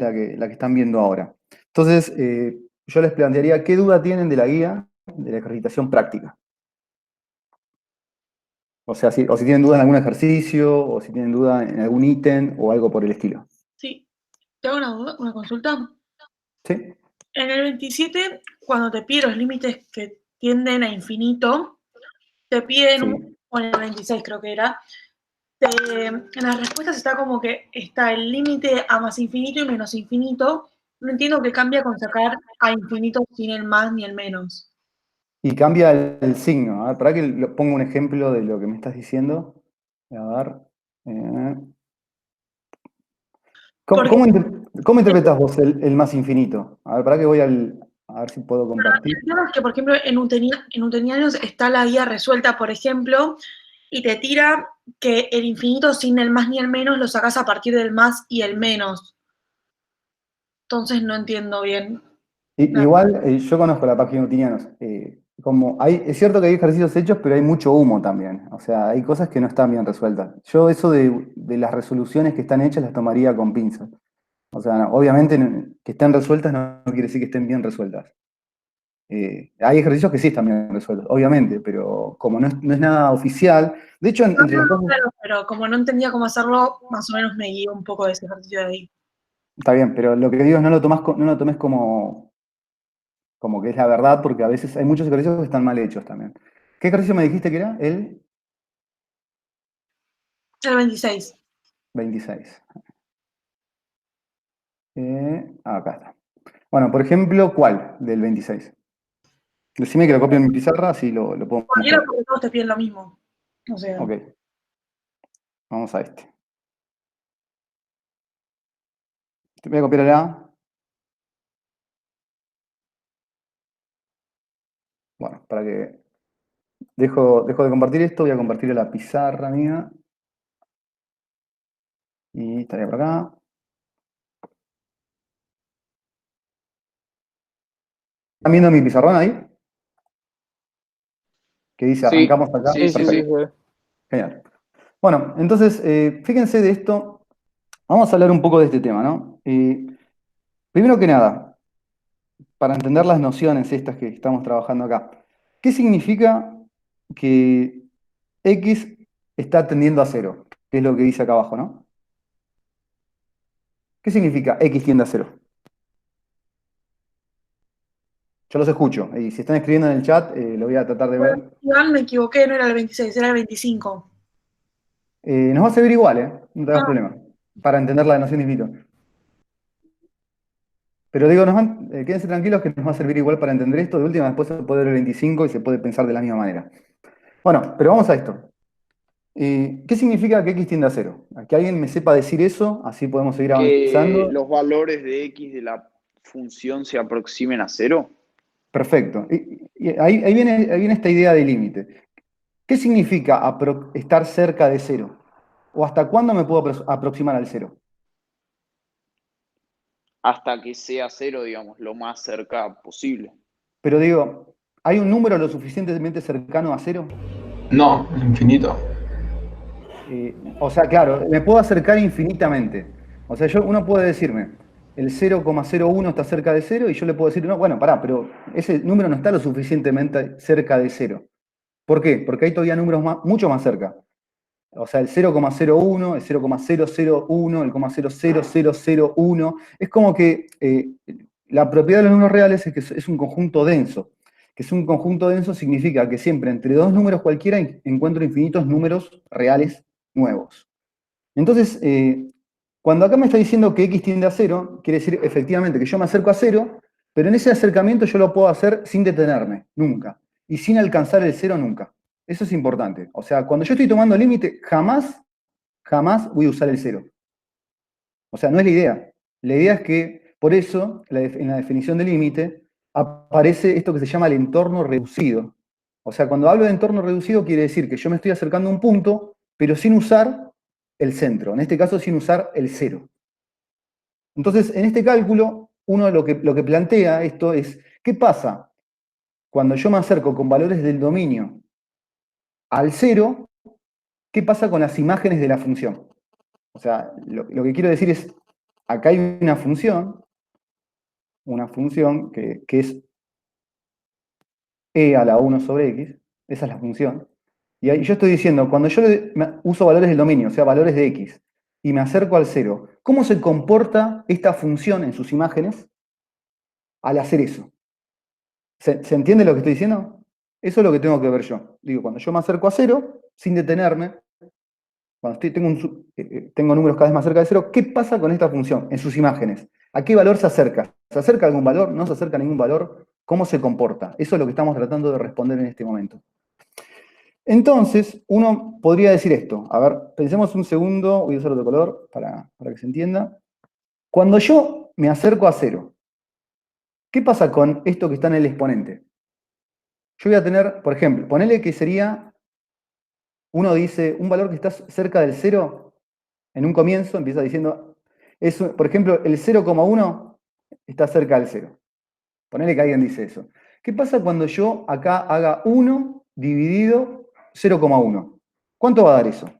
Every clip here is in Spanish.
la que están viendo ahora. Entonces, yo les plantearía qué duda tienen de la guía de la ejercitación práctica. O sea, o si tienen duda en algún ejercicio, o si tienen duda en algún ítem, o algo por el estilo. Sí, tengo una duda, una consulta. ¿Sí? En el 27, cuando te pide los límites que tienden a infinito, te piden, Sí. o en el 26 creo que era, en las respuestas está como que está el límite a más infinito y menos infinito. No entiendo qué cambia con sacar a infinito sin el más ni el menos. Y cambia el signo. A ver, para que ponga un ejemplo de lo que me estás diciendo. A ver. eh, ¿Cómo, Porque cómo interpretas vos el más infinito? A ver, para que a ver si puedo compartir. el tema es que, por ejemplo, en Utenianos está la guía resuelta, por ejemplo, y te tira que el infinito sin el más ni el menos lo sacas a partir del más y el menos. Entonces no entiendo bien. No. Igual, yo conozco la página de Utinianos. Es cierto que hay ejercicios hechos, pero hay mucho humo también. O sea, hay cosas que no están bien resueltas. Yo eso de las resoluciones que están hechas las tomaría con pinzas. O sea, obviamente que estén resueltas no quiere decir que estén bien resueltas. Hay ejercicios que sí están bien resueltos, obviamente, pero como no es nada oficial, de hecho, No, entre las no, cosas, claro, pero como no entendía cómo hacerlo, más o menos me guió un poco de ese ejercicio de ahí. está bien, pero lo que digo es no lo tomes como que es la verdad, porque a veces hay muchos ejercicios que están mal hechos también. ¿Qué ejercicio me dijiste que era? El El 26. 26. Acá está. Bueno, por ejemplo, ¿cuál del 26? Decime que lo copio en mi pizarra, así lo puedo Cualquiera mostrar. porque todos te piden lo mismo. O sea, Ok, vamos a este. Te voy a copiar acá. Bueno, para que dejo de compartir esto, voy a compartir la pizarra mía. Y estaría por acá. ¿Están viendo mi pizarrón ahí? Que dice Sí, arrancamos acá. sí, sí, sí, Perfecto. sí. Genial. Bueno, entonces, fíjense de esto. Vamos a hablar un poco de este tema, ¿no? Primero que nada, para entender las nociones estas que estamos trabajando acá, ¿qué significa que X está tendiendo a cero? Que es lo que dice acá abajo, ¿no? ¿Qué significa X tiende a cero? Yo los escucho. Y si están escribiendo en el chat, lo voy a tratar de ver. Iván, me equivoqué, no era el 26, era el 25. Nos va a servir igual, ¿eh? No te hagas Ah, problema. Para entender la noción de infinito. Pero digo, quédense tranquilos que nos va a servir igual para entender esto. De última, después se puede ver el 25 y se puede pensar de la misma manera. Bueno, pero vamos a esto. ¿Qué significa que X tiende a cero? A que alguien me sepa decir eso, así podemos seguir Que avanzando. los valores de x de la función se aproximen a cero. Perfecto. Y ahí viene esta idea de límite. ¿Qué significa estar cerca de cero? ¿O hasta cuándo me puedo aproximar al cero? Hasta que sea cero, digamos, lo más cerca posible. Pero digo, ¿hay un número lo suficientemente cercano a cero? No, infinito. O sea, claro, me puedo acercar infinitamente. O sea, uno puede decirme, el 0,01 está cerca de cero y yo le puedo decir, no, bueno, pará, pero ese número no está lo suficientemente cerca de cero. ¿Por qué? Porque hay todavía números mucho más cerca. O sea, el 0,01, el 0,001, el 0,00001. Es como que la propiedad de los números reales es que es un conjunto denso. Que es un conjunto denso significa que siempre entre dos números cualquiera encuentro infinitos números reales nuevos. Entonces, cuando acá me está diciendo que x tiende a cero, quiere decir efectivamente que yo me acerco a cero, pero en ese acercamiento yo lo puedo hacer sin detenerme, nunca. Y sin alcanzar el cero nunca. Eso es importante. O sea, cuando yo estoy tomando límite, jamás voy a usar el cero. O sea, no es la idea. La idea es que, por eso, en la definición de límite, aparece esto que se llama el entorno reducido. O sea, cuando hablo de entorno reducido, quiere decir que yo me estoy acercando a un punto, pero sin usar el centro. En este caso, sin usar el cero. Entonces, en este cálculo, uno lo que plantea esto es, ¿qué pasa cuando yo me acerco con valores del dominio al cero? ¿Qué pasa con las imágenes de la función? O sea, lo que quiero decir es, acá hay una función que es e a la 1 sobre x, esa es la función. Y ahí yo estoy diciendo, cuando yo uso valores del dominio, o sea, valores de x, y me acerco al 0, ¿cómo se comporta esta función en sus imágenes al hacer eso? ¿Se entiende lo que estoy diciendo? Eso es lo que tengo que ver yo. Digo, cuando yo me acerco a 0, sin detenerme, cuando tengo números cada vez más cerca de 0, ¿qué pasa con esta función en sus imágenes? ¿A qué valor se acerca? ¿Se acerca a algún valor? ¿No se acerca a ningún valor? ¿Cómo se comporta? Eso es lo que estamos tratando de responder en este momento. Entonces, uno podría decir esto. A ver, pensemos un segundo, voy a usar otro color para que se entienda. Cuando yo me acerco a 0, ¿qué pasa con esto que está en el exponente? Yo voy a tener, por ejemplo, ponele que sería, uno dice, un valor que está cerca del 0, en un comienzo empieza diciendo, por ejemplo, el 0,1 está cerca del 0. Ponele que alguien dice eso. ¿Qué pasa cuando yo acá haga 1 dividido 0,1? ¿Cuánto va a dar eso?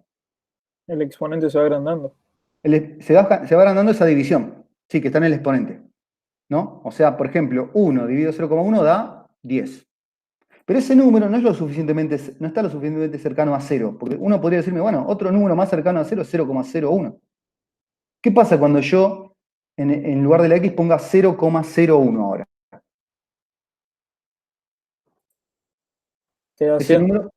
El exponente se va agrandando. Se va agrandando esa división, sí, que está en el exponente, ¿no? O sea, por ejemplo, 1 dividido 0,1 da 10. Pero ese número no está lo suficientemente cercano a 0, porque uno podría decirme, bueno, otro número más cercano a 0 es 0,01. ¿Qué pasa cuando yo, en lugar de la x, ponga 0,01 ahora? Te da Ese 100. número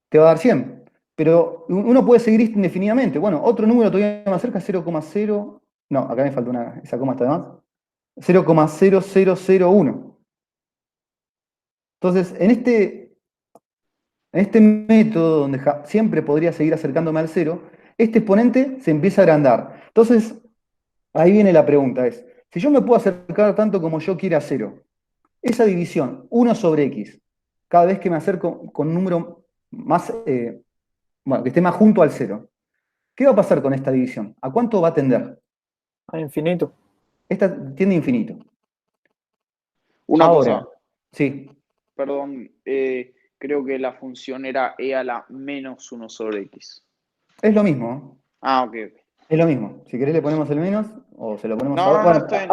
te va a dar 100. Pero uno puede seguir indefinidamente. Bueno, otro número todavía más cerca es 0,0. No, acá me falta esa coma está de más. 0,0001. Entonces, en este método donde siempre podría seguir acercándome al 0, este exponente se empieza a agrandar. Entonces, ahí viene la pregunta, si yo me puedo acercar tanto como yo quiera a 0, esa división, 1 sobre x, cada vez que me acerco con un número más, que esté más junto al 0, ¿qué va a pasar con esta división? ¿A cuánto va a tender? A infinito. Esta tiende a infinito. Una Ahora, cosa, sí, perdón, creo que la función era e a la menos 1 sobre x. es lo mismo. Ah, ok. Es lo mismo. Si querés le ponemos el menos o se lo ponemos No, ahora. no, Bueno, está bien,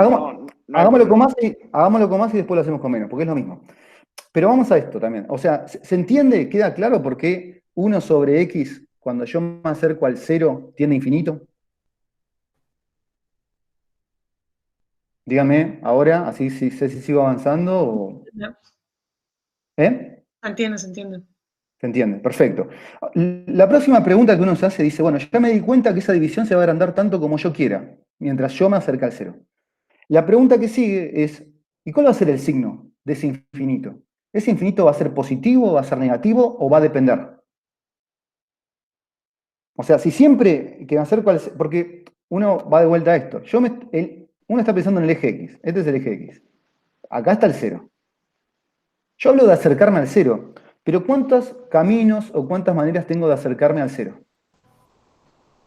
no hay hagámoslo con problema. más hagámoslo con más y después lo hacemos con menos, porque es lo mismo. Pero vamos a esto también. O sea, ¿se entiende? ¿Queda claro por qué 1 sobre x, cuando yo me acerco al 0, tiende a infinito? Dígame ahora, así sé si sigo avanzando o... No, ¿Eh? se entiende, se entiende. Se entiende, perfecto. La próxima pregunta que uno se hace dice, bueno, ya me di cuenta que esa división se va a agrandar tanto como yo quiera, mientras yo me acerque al 0. La pregunta que sigue es, ¿y cuál va a ser el signo de ese infinito? ¿Ese infinito va a ser positivo, va a ser negativo o va a depender? O sea, si siempre que me acerco al... Porque uno va de vuelta a esto. Uno está pensando en el eje X. Este es el eje X. Acá está el 0. Yo hablo de acercarme al 0, pero ¿cuántos caminos o cuántas maneras tengo de acercarme al 0?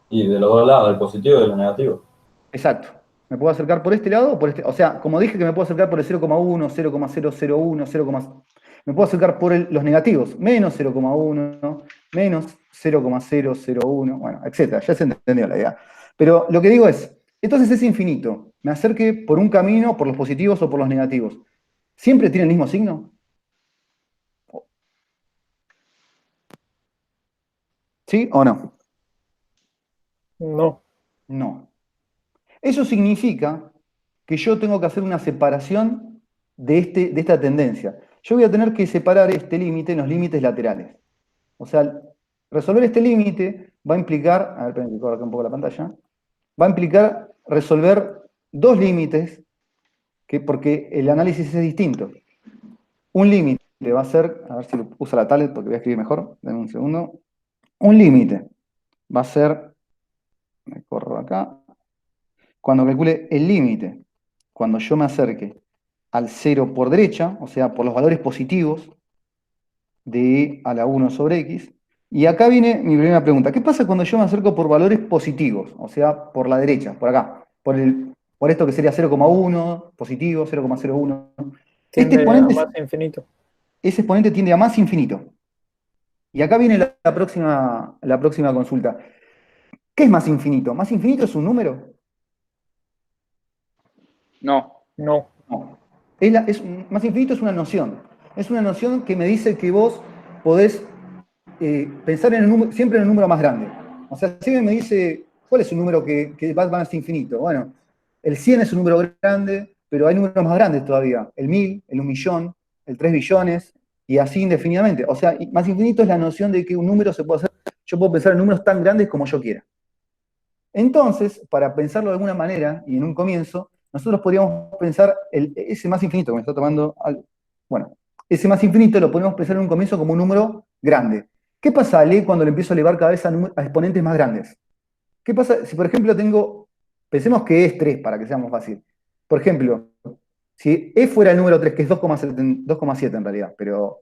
Y de los dos lados, del positivo y de lo negativo. Exacto. Me puedo acercar por este lado o por este. O sea, como dije que me puedo acercar por el 0,1, 0,001, 0, me puedo acercar por los negativos. Menos 0,1, menos 0,001, bueno, etc. Ya se entendió la idea. Pero lo que digo es, entonces es infinito. Me acerque por un camino, por los positivos o por los negativos. ¿Siempre tiene el mismo signo? ¿Sí o no? No. No. Eso significa que yo tengo que hacer una separación de esta tendencia. Yo voy a tener que separar este límite en los límites laterales. O sea, resolver este límite va a implicar, a ver, esperen que corra acá un poco la pantalla, va a implicar resolver dos límites, porque el análisis es distinto. Un límite va a ser, a ver si usa la tablet porque voy a escribir mejor, denme un segundo. Un límite va a ser, me corro acá, cuando calcule el límite, cuando yo me acerque al 0 por derecha, o sea, por los valores positivos de e a la 1 sobre x. Y acá viene mi primera pregunta. ¿Qué pasa cuando yo me acerco por valores positivos? O sea, por la derecha, por acá. Por esto que sería 0,1, positivo, 0,01. Tiende a más infinito. Ese exponente tiende a más infinito. Y acá viene la próxima consulta. ¿Qué es más infinito? ¿Más infinito es un número? No. No. No. Más infinito es una noción. Es una noción que me dice que vos podés pensar en siempre en el número más grande. O sea, siempre me dice, ¿cuál es un número que va hasta infinito? Bueno, el 100 es un número grande, pero hay números más grandes todavía. El 1000, el 1.000.000, el 3 billones, y así indefinidamente. O sea, más infinito es la noción de que un número se puede hacer, yo puedo pensar en números tan grandes como yo quiera. Entonces, para pensarlo de alguna manera, y en un comienzo, nosotros podríamos pensar ese más infinito que me está tomando, bueno, ese más infinito lo podemos pensar en un comienzo como un número grande. ¿Qué pasa, Ale, cuando le empiezo a elevar cada vez a exponentes más grandes? ¿Qué pasa si, por ejemplo, pensemos que es 3 para que sea más fácil. Por ejemplo, si e fuera el número 3, que es 2,7 en realidad, pero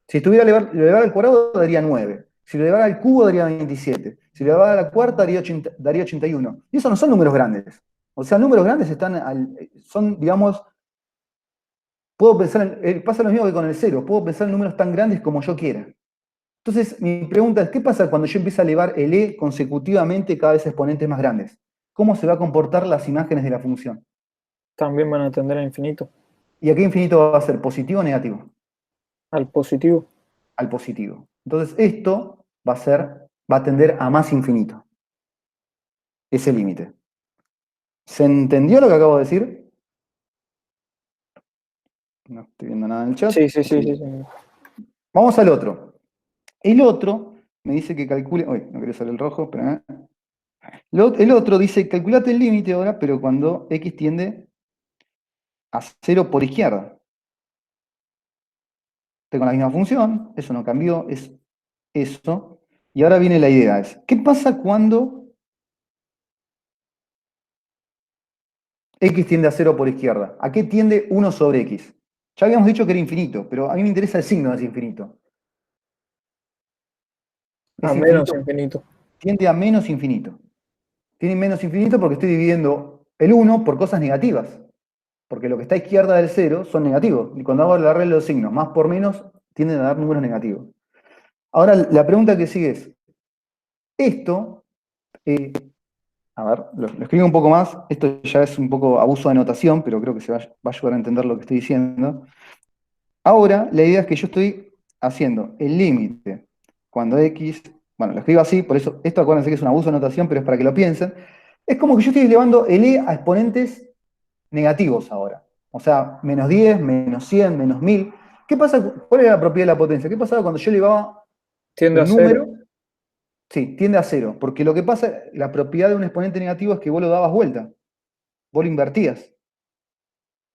si estuviera elevado al cuadrado daría 9. Si lo elevara al cubo daría 27. Si lo elevara a la cuarta daría 81. Y esos no son números grandes. O sea, números grandes son, digamos, puedo pensar, pasa lo mismo que con el cero, puedo pensar en números tan grandes como yo quiera. Entonces, mi pregunta es, ¿qué pasa cuando yo empiezo a elevar el e consecutivamente cada vez a exponentes más grandes? ¿Cómo se van a comportar las imágenes de la función? También van a tender a infinito. ¿Y a qué infinito va a ser? ¿Positivo o negativo? Al positivo. Al positivo. Entonces, esto va a tender a más infinito. Ese límite. ¿Se entendió lo que acabo de decir? No estoy viendo nada en el chat. Sí. Vamos al otro. El otro me dice que calcule. Uy, no quería salir el rojo, pero. El otro dice, calculate el límite ahora, pero cuando x tiende a 0 por izquierda. Tengo la misma función, eso no cambió, es eso. Y ahora viene la idea, ¿qué pasa cuando x tiende a 0 por izquierda? ¿A qué tiende 1 sobre x? Ya habíamos dicho que era infinito, pero a mí me interesa el signo de ese infinito. A menos infinito. Tiende a menos infinito. Tiene menos infinito porque estoy dividiendo el 1 por cosas negativas. Porque lo que está a izquierda del 0 son negativos. Y cuando hago el arreglo de los signos, más por menos, tienden a dar números negativos. Ahora, la pregunta que sigue es, esto, a ver, lo escribo un poco más, esto ya es un poco abuso de notación, pero creo que va a ayudar a entender lo que estoy diciendo. Ahora, la idea es que yo estoy haciendo el límite cuando x, bueno, lo escribo así, por eso, esto acuérdense que es un abuso de notación, pero es para que lo piensen. Es como que yo estoy elevando el e a exponentes negativos ahora. O sea, menos 10, menos 100, menos 1000. ¿Qué pasa? ¿Cuál es la propiedad de la potencia? ¿Qué pasaba cuando yo elevaba Tiende a un número? 0. Sí, tiende a 0. Porque lo que pasa, la propiedad de un exponente negativo es que vos lo dabas vuelta. Vos lo invertías.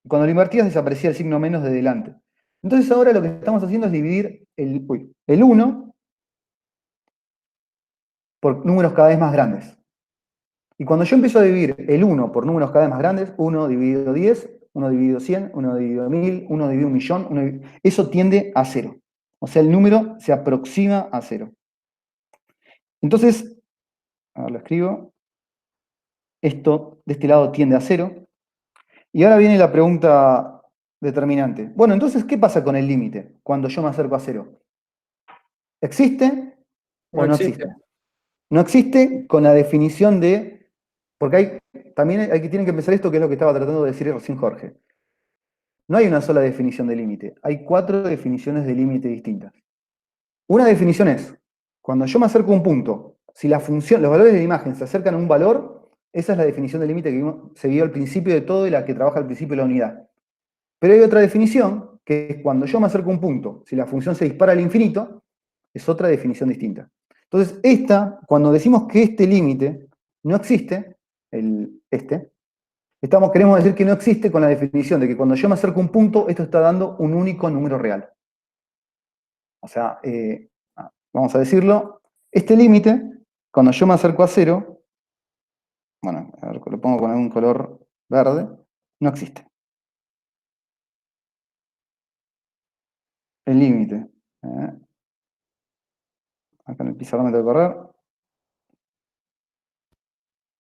Cuando lo invertías desaparecía el signo menos de delante. Entonces ahora lo que estamos haciendo es dividir el 1 por números cada vez más grandes. Y cuando yo empiezo a dividir el 1 por números cada vez más grandes, 1 dividido 10, 1 dividido 100, 1 dividido 1000, 1 dividido 1.000.000, eso tiende a 0. O sea, el número se aproxima a 0. Entonces, a ver, lo escribo. Esto de este lado tiende a 0. Y ahora viene la pregunta determinante. Bueno, entonces, ¿qué pasa con el límite cuando yo me acerco a 0? ¿Existe o no existe? No existe con la definición de... Porque también tienen que pensar esto, que es lo que estaba tratando de decir recién Jorge. No hay una sola definición de límite. Hay 4 definiciones de límite distintas. Una definición es, cuando yo me acerco a un punto, si los valores de la imagen se acercan a un valor, esa es la definición de límite que se vio al principio de todo y la que trabaja al principio de la unidad. Pero hay otra definición, que es cuando yo me acerco a un punto, si la función se dispara al infinito, es otra definición distinta. Entonces, cuando decimos que este límite no existe, queremos decir que no existe con la definición de que cuando yo me acerco a un punto, esto está dando un único número real. O sea, vamos a decirlo, este límite, cuando yo me acerco a 0, bueno, a ver, lo pongo con algún color verde, no existe. El límite. Acá en el pizarrón me tengo que correr.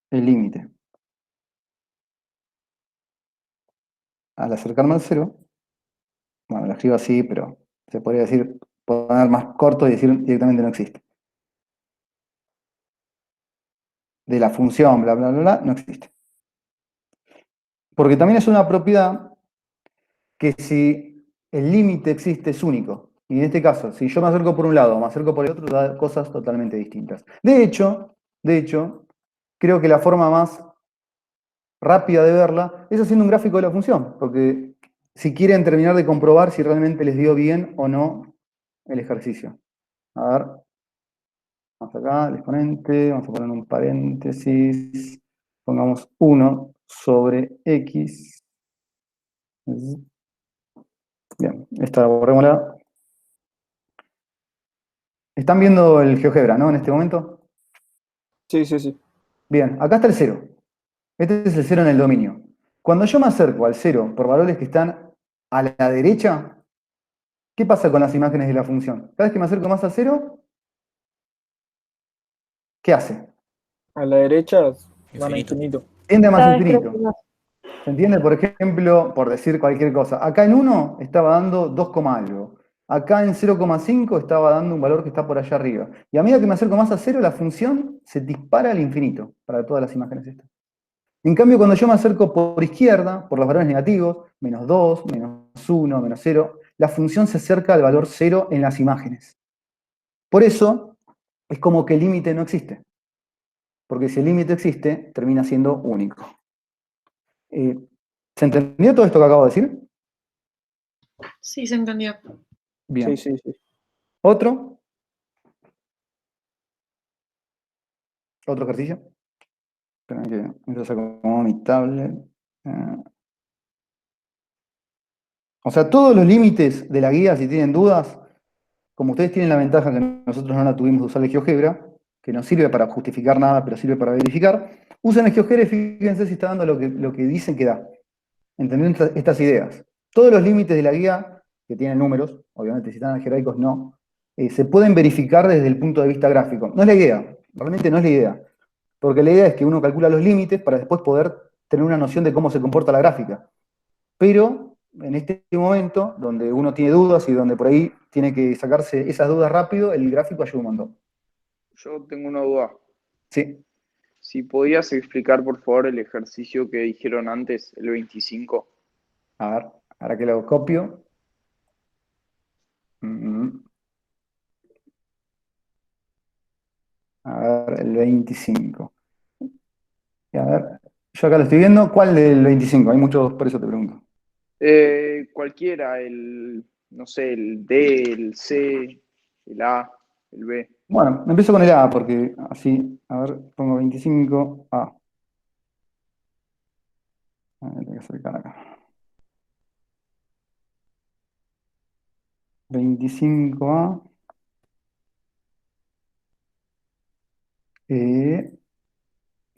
El límite. Al acercarme al 0, bueno, lo escribo así, pero se podría decir, poner más corto y decir directamente no existe. De la función, bla, bla, bla, bla, no existe. Porque también es una propiedad que si el límite existe es único. Y en este caso, si yo me acerco por un lado o me acerco por el otro, da cosas totalmente distintas. De hecho, creo que la forma más rápida de verla es haciendo un gráfico de la función, porque si quieren terminar de comprobar si realmente les dio bien o no el ejercicio. A ver, vamos acá, el exponente, vamos a poner un paréntesis, pongamos 1 sobre x. Bien, esta borrémosla. ¿Están viendo el GeoGebra, no, en este momento? Sí, sí, sí. Bien, acá está el 0. Este es el 0 en el dominio. Cuando yo me acerco al 0 por valores que están a la derecha, ¿qué pasa con las imágenes de la función? Cada vez que me acerco más a 0, ¿qué hace? A la derecha van a Infinito. infinito. Tiende a más Cada vez infinito. crece más. ¿Se entiende? Por ejemplo, por decir cualquier cosa. Acá en 1 estaba dando 2, algo. Acá en 0,5 estaba dando un valor que está por allá arriba. Y a medida que me acerco más a 0, la función se dispara al infinito para todas las imágenes estas. En cambio, cuando yo me acerco por izquierda, por los valores negativos, menos 2, menos 1, menos 0, la función se acerca al valor 0 en las imágenes. Por eso, es como que el límite no existe. Porque si el límite existe, termina siendo único. ¿Se entendió todo esto que acabo de decir? Sí, se entendió. Bien. Sí, sí, sí. ¿Otro? ¿Otro ejercicio? Espera que entonces acomodo mi tablet. O sea, todos los límites de la guía, si tienen dudas, como ustedes tienen la ventaja que nosotros no la tuvimos de usar el GeoGebra, que no sirve para justificar nada, pero sirve para verificar, usen el GeoGebra y fíjense si está dando lo que dicen que da. ¿Entendiendo estas ideas? Todos los límites de la guía, que tienen números, obviamente si están algebraicos no, se pueden verificar desde el punto de vista gráfico. No es la idea, realmente no es la idea. Porque la idea es que uno calcula los límites para después poder tener una noción de cómo se comporta la gráfica. Pero en este momento, donde uno tiene dudas y donde por ahí tiene que sacarse esas dudas rápido, el gráfico ayuda un montón. Yo tengo una duda. Sí. Si podías explicar, por favor, el ejercicio que dijeron antes, el 25. A ver, ahora que lo copio. A ver, el 25. Y a ver, yo acá lo estoy viendo. ¿Cuál del 25? Hay muchos, por eso te pregunto. Cualquiera, no sé, el D, el C, el A, el B. Bueno, empiezo con el A, porque así, a ver, pongo 25A. A ver, tengo que acercar acá. 25A.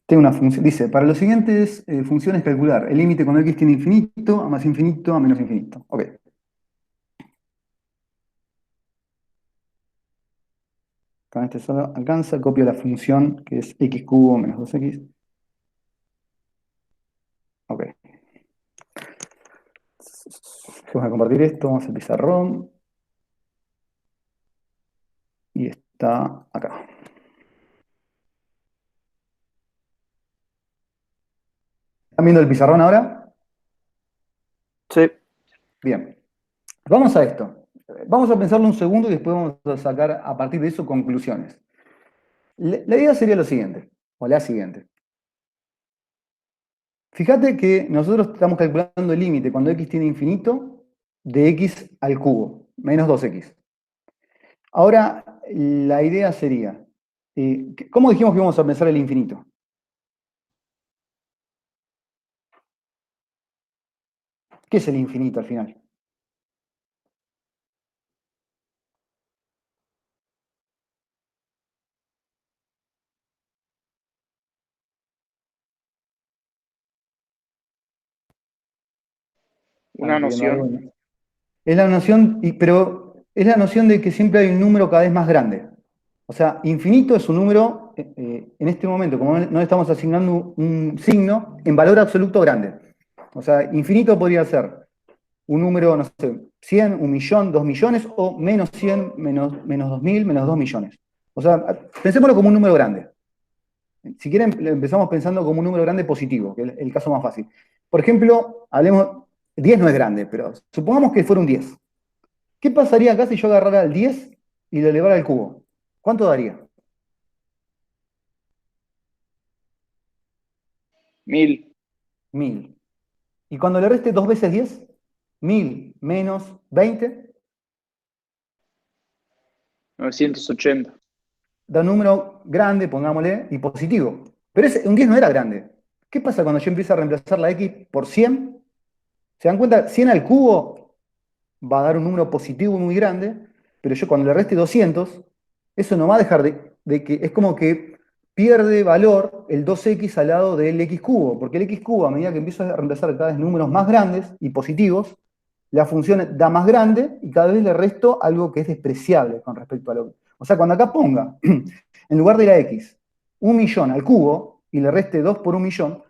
Tengo una función, dice, para los siguientes funciones calcular el límite cuando x tiene infinito, a más infinito, a menos infinito. Ok. Con este solo alcanza, copio la función que es x cubo menos 2x. Ok. Vamos a compartir esto, vamos al pizarrón. Y está acá. ¿Están viendo el pizarrón ahora? Sí. Bien. Vamos a esto. Vamos a pensarlo un segundo y después vamos a sacar a partir de eso conclusiones. La idea sería lo siguiente, o la siguiente. Fíjate que nosotros estamos calculando el límite cuando x tiene infinito de x al cubo, menos 2x. Ahora, la idea sería, ¿cómo dijimos que íbamos a pensar el infinito? ¿Qué es el infinito al final? Una ¿Están pidiendo algo? noción. Es la noción, pero es la noción de que siempre hay un número cada vez más grande. O sea, infinito es un número, en este momento, como no le estamos asignando un signo, en valor absoluto grande. O sea, infinito podría ser un número, no sé, 100, 1.000.000, 2.000.000, o menos 100, menos 2.000, menos 2 millones. O sea, pensémoslo como un número grande. Si quieren, lo empezamos pensando como un número grande positivo, que es el caso más fácil. Por ejemplo, hablemos, 10 no es grande, pero supongamos que fuera un 10. ¿Qué pasaría acá si yo agarrara el 10 y lo elevara al cubo? ¿Cuánto daría? 1000. 1000. Y cuando le reste 2 veces 10, 1000 menos 20, 980. da un número grande, pongámosle, y positivo. Pero un 10 no era grande. ¿Qué pasa cuando yo empiezo a reemplazar la x por 100? ¿Se dan cuenta? 100 al cubo va a dar un número positivo muy grande, pero yo cuando le reste 200, eso no va a dejar de que, es como que pierde valor el 2x al lado del x cubo, porque el x cubo, a medida que empiezo a reemplazar cada vez números más grandes y positivos, la función da más grande y cada vez le resto algo que es despreciable con respecto a lo que... O sea, cuando acá ponga, en lugar de la x, 1.000.000 al cubo y le reste 2 por 1.000.000,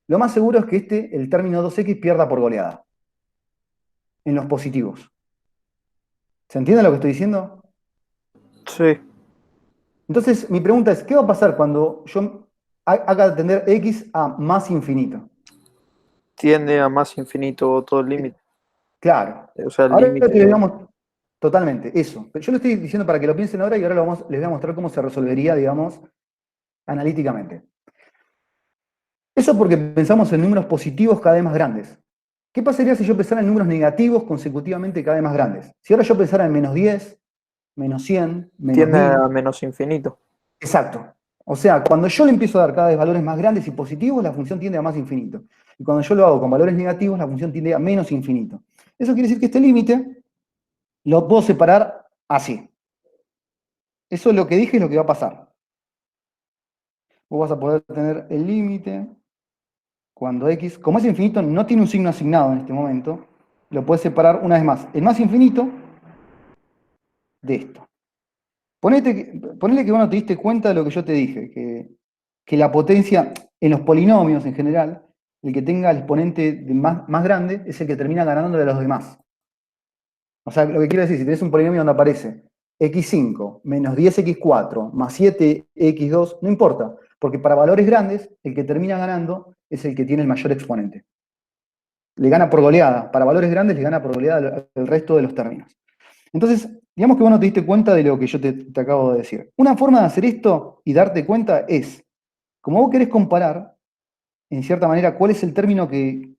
lo más seguro es que el término 2x pierda por goleada en los positivos. ¿Se entiende lo que estoy diciendo? Sí. Entonces, mi pregunta es, ¿qué va a pasar cuando yo haga tender x a más infinito? Tiende a más infinito todo el límite. Claro. O sea, el Ahora límite. que le digamos totalmente eso. Pero yo lo estoy diciendo para que lo piensen ahora y ahora les voy a mostrar cómo se resolvería, digamos, analíticamente. Eso porque pensamos en números positivos cada vez más grandes. ¿Qué pasaría si yo pensara en números negativos consecutivamente cada vez más grandes? Si ahora yo pensara en menos 10, menos 100, menos Tiende 1000. a menos infinito. Exacto. O sea, cuando yo le empiezo a dar cada vez valores más grandes y positivos, la función tiende a más infinito. Y cuando yo lo hago con valores negativos, la función tiende a menos infinito. Eso quiere decir que este límite lo puedo separar así. Eso es lo que dije, es lo que va a pasar. Vos vas a poder tener el límite cuando x, como es infinito, no tiene un signo asignado en este momento, lo puedes separar una vez más. El más infinito de esto. Ponele que vos no te diste cuenta de lo que yo te dije, que la potencia en los polinomios en general, el que tenga el exponente más grande es el que termina ganándole a los demás. O sea, lo que quiero decir, si tenés un polinomio donde aparece x5 menos 10x4 más 7x2, no importa, porque para valores grandes, el que termina ganando es el que tiene el mayor exponente. Le gana por goleada. Para valores grandes le gana por goleada el resto de los términos. Entonces, digamos que vos no te diste cuenta de lo que yo te acabo de decir. Una forma de hacer esto y darte cuenta es, como vos querés comparar, en cierta manera, cuál es el término que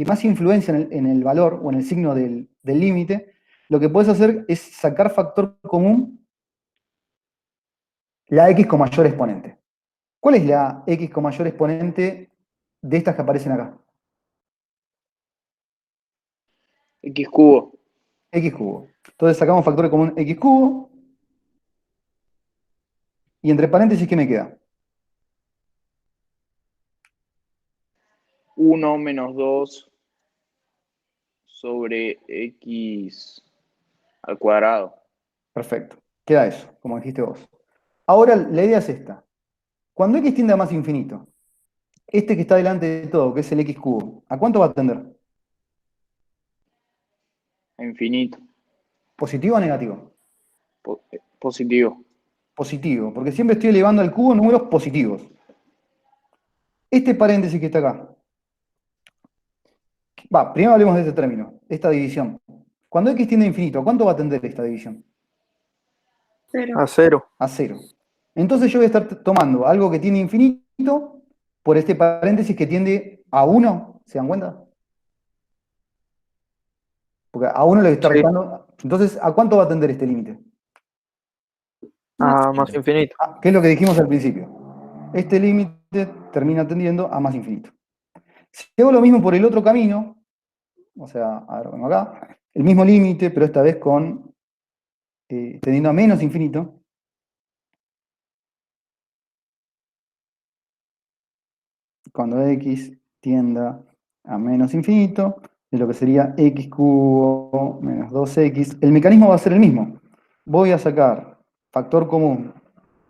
más influencia en el valor o en el signo del límite, lo que podés hacer es sacar factor común la x con mayor exponente. ¿Cuál es la x con mayor exponente de estas que aparecen acá? X cubo. X cubo. Entonces sacamos factor común x cubo. Y entre paréntesis, ¿qué me queda? 1 menos 2 sobre x al cuadrado. Perfecto. Queda eso, como dijiste vos. Ahora la idea es esta. Cuando x tiende a más infinito, este que está delante de todo, que es el x cubo, ¿a cuánto va a tender? A infinito. ¿Positivo o negativo? Positivo. Positivo, porque siempre estoy elevando al cubo números positivos. Este paréntesis que está acá. Primero hablemos de este término, esta división. Cuando x tiende a infinito, ¿a cuánto va a tender esta división? Cero. A 0. A 0. Entonces yo voy a estar tomando algo que tiene infinito por este paréntesis que tiende a 1, ¿se dan cuenta? Porque a 1 le está Sí. restando. Entonces, ¿a cuánto va a tender este límite? A más infinito. ¿Qué es lo que dijimos al principio? Este límite termina tendiendo a más infinito. Si hago lo mismo por el otro camino, o sea, a ver, vengo acá, el mismo límite, pero esta vez con tendiendo a menos infinito, cuando x tienda a menos infinito, de lo que sería x cubo menos 2x, el mecanismo va a ser el mismo. Voy a sacar factor común,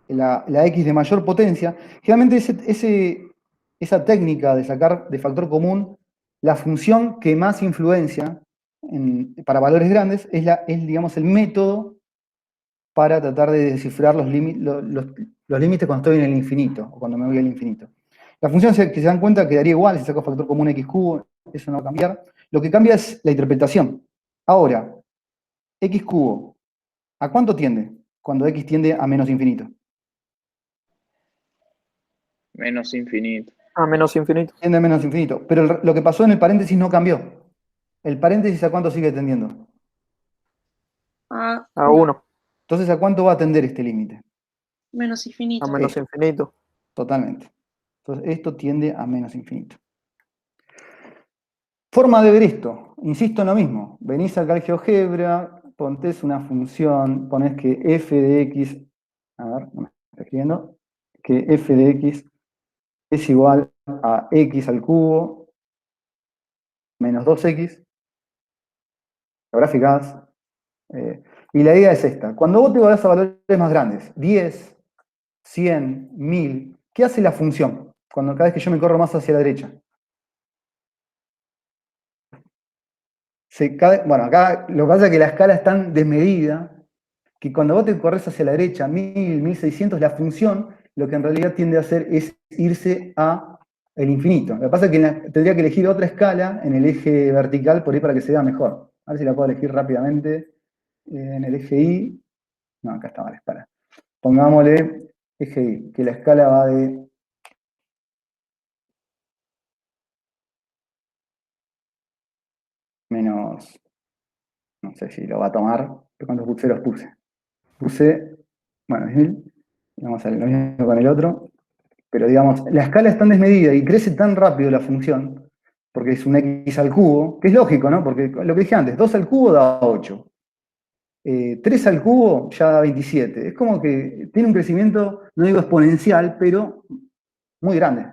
la x de mayor potencia. Generalmente esa técnica de sacar de factor común la función que más influencia para valores grandes es, digamos, el método para tratar de descifrar Los límites cuando estoy en el infinito, o cuando me voy al infinito. La función que se dan cuenta quedaría igual si saco factor común x cubo, eso no va a cambiar. Lo que cambia es la interpretación. Ahora, x cubo, ¿a cuánto tiende? Cuando x tiende a menos infinito. Menos infinito. A menos infinito. Tiende a menos infinito. Pero lo que pasó en el paréntesis no cambió. ¿El paréntesis a cuánto sigue tendiendo? A A 1. Entonces, ¿a cuánto va a tender este límite? menos infinito. A menos infinito. Totalmente. Entonces, esto tiende a menos infinito. Forma de ver esto. Insisto en lo mismo. Venís acá al GeoGebra, ponés una función, ponés que f de x, a ver, no me está escribiendo, que f de x es igual a x al cubo menos 2x. Lo graficás. Y la idea es esta. Cuando vos te vas a valores más grandes, 10, 100, 1000, ¿qué hace la función? Cada vez que yo me corro más hacia la derecha. Bueno, acá lo que pasa es que la escala es tan desmedida que cuando vos te corres hacia la derecha, 1000, 1600, la función lo que en realidad tiende a hacer es irse a el infinito. Lo que pasa es que tendría que elegir otra escala en el eje vertical por ahí para que se vea mejor. A ver si la puedo elegir rápidamente. En el eje Y. No, acá está mal la escala. Pongámosle eje Y, que la escala va de menos, no sé si lo va a tomar, pero ¿cuántos pulseros puse? Puse, bueno, 1000, vamos a hacer lo mismo con el otro, pero digamos, la escala es tan desmedida y crece tan rápido la función, porque es un x al cubo, que es lógico, ¿no? Porque lo que dije antes, 2 al cubo da 8. 3 al cubo ya da 27. Es como que tiene un crecimiento, no digo exponencial, pero muy grande.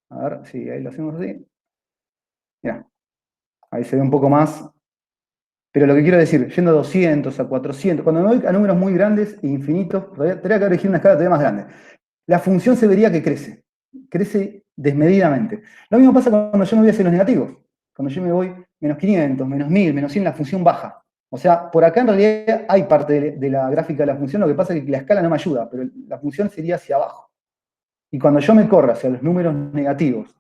A ver si ahí lo hacemos así. Mirá, ahí se ve un poco más. Pero lo que quiero decir, yendo a 200, a 400, cuando me voy a números muy grandes e infinitos, tendría que elegir una escala todavía más grande. La función se vería que crece desmedidamente. Lo mismo pasa cuando yo me voy hacia los negativos. Cuando yo me voy menos 500, menos 1000, menos 100, la función baja. O sea, por acá en realidad hay parte de la gráfica de la función, lo que pasa es que la escala no me ayuda, pero la función sería hacia abajo. Y cuando yo me corro hacia los números negativos,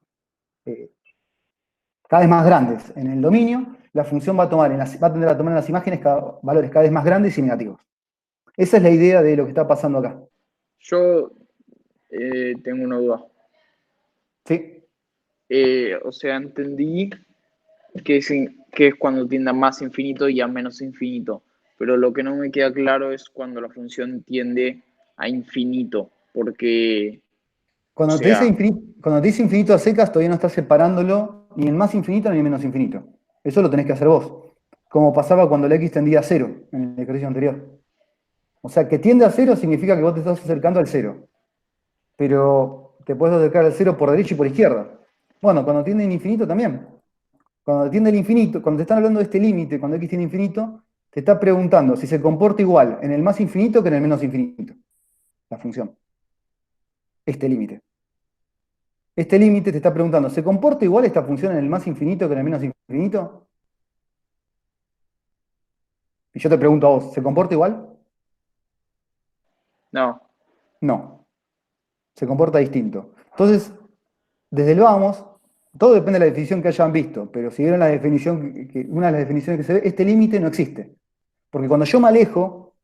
cada vez más grandes en el dominio, la función va a tender a tomar en las imágenes valores cada vez más grandes y negativos. Esa es la idea de lo que está pasando acá. Yo tengo una duda. ¿Sí? O sea, entendí que es cuando tiende a más infinito y a menos infinito, pero lo que no me queda claro es cuando la función tiende a infinito, porque, o Cuando te sea, dice infinito a secas, todavía no estás separándolo ni en más infinito ni en menos infinito. Eso lo tenés que hacer vos. Como pasaba cuando la x tendía a cero en el ejercicio anterior. O sea, que tiende a cero significa que vos te estás acercando al cero. Pero te puedes acercar al cero por derecha y por izquierda. Bueno, cuando tiende al infinito también. Cuando tiende al infinito, cuando te están hablando de este límite, cuando x tiene infinito, te está preguntando si se comporta igual en el más infinito que en el menos infinito. La función. Este límite. Este límite te está preguntando, ¿se comporta igual esta función en el más infinito que en el menos infinito? Y yo te pregunto a vos, ¿se comporta igual? no. No. Se comporta distinto. Entonces, desde el vamos, todo depende de la definición que hayan visto, pero si vieron la definición, una de las definiciones que se ve, este límite no existe. Porque cuando yo me alejo,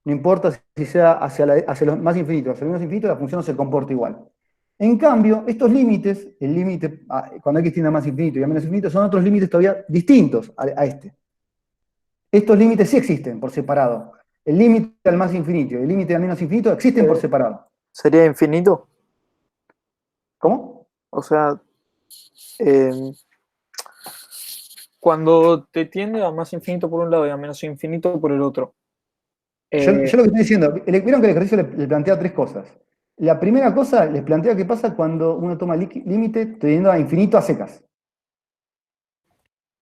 no importa si sea hacia los más infinitos, hacia los menos infinitos, la función no se comporta igual. En cambio, estos límites, el límite cuando x tiende a más infinito y a menos infinito, son otros límites todavía distintos a este. Estos límites sí existen por separado. El límite al más infinito y el límite al menos infinito existen por separado. ¿Sería infinito? ¿Cómo? O sea, cuando te tiende a más infinito por un lado y a menos infinito por el otro. Yo lo que estoy diciendo, vieron que el ejercicio le plantea tres cosas. La primera cosa les plantea qué pasa cuando uno toma límite teniendo a infinito a secas.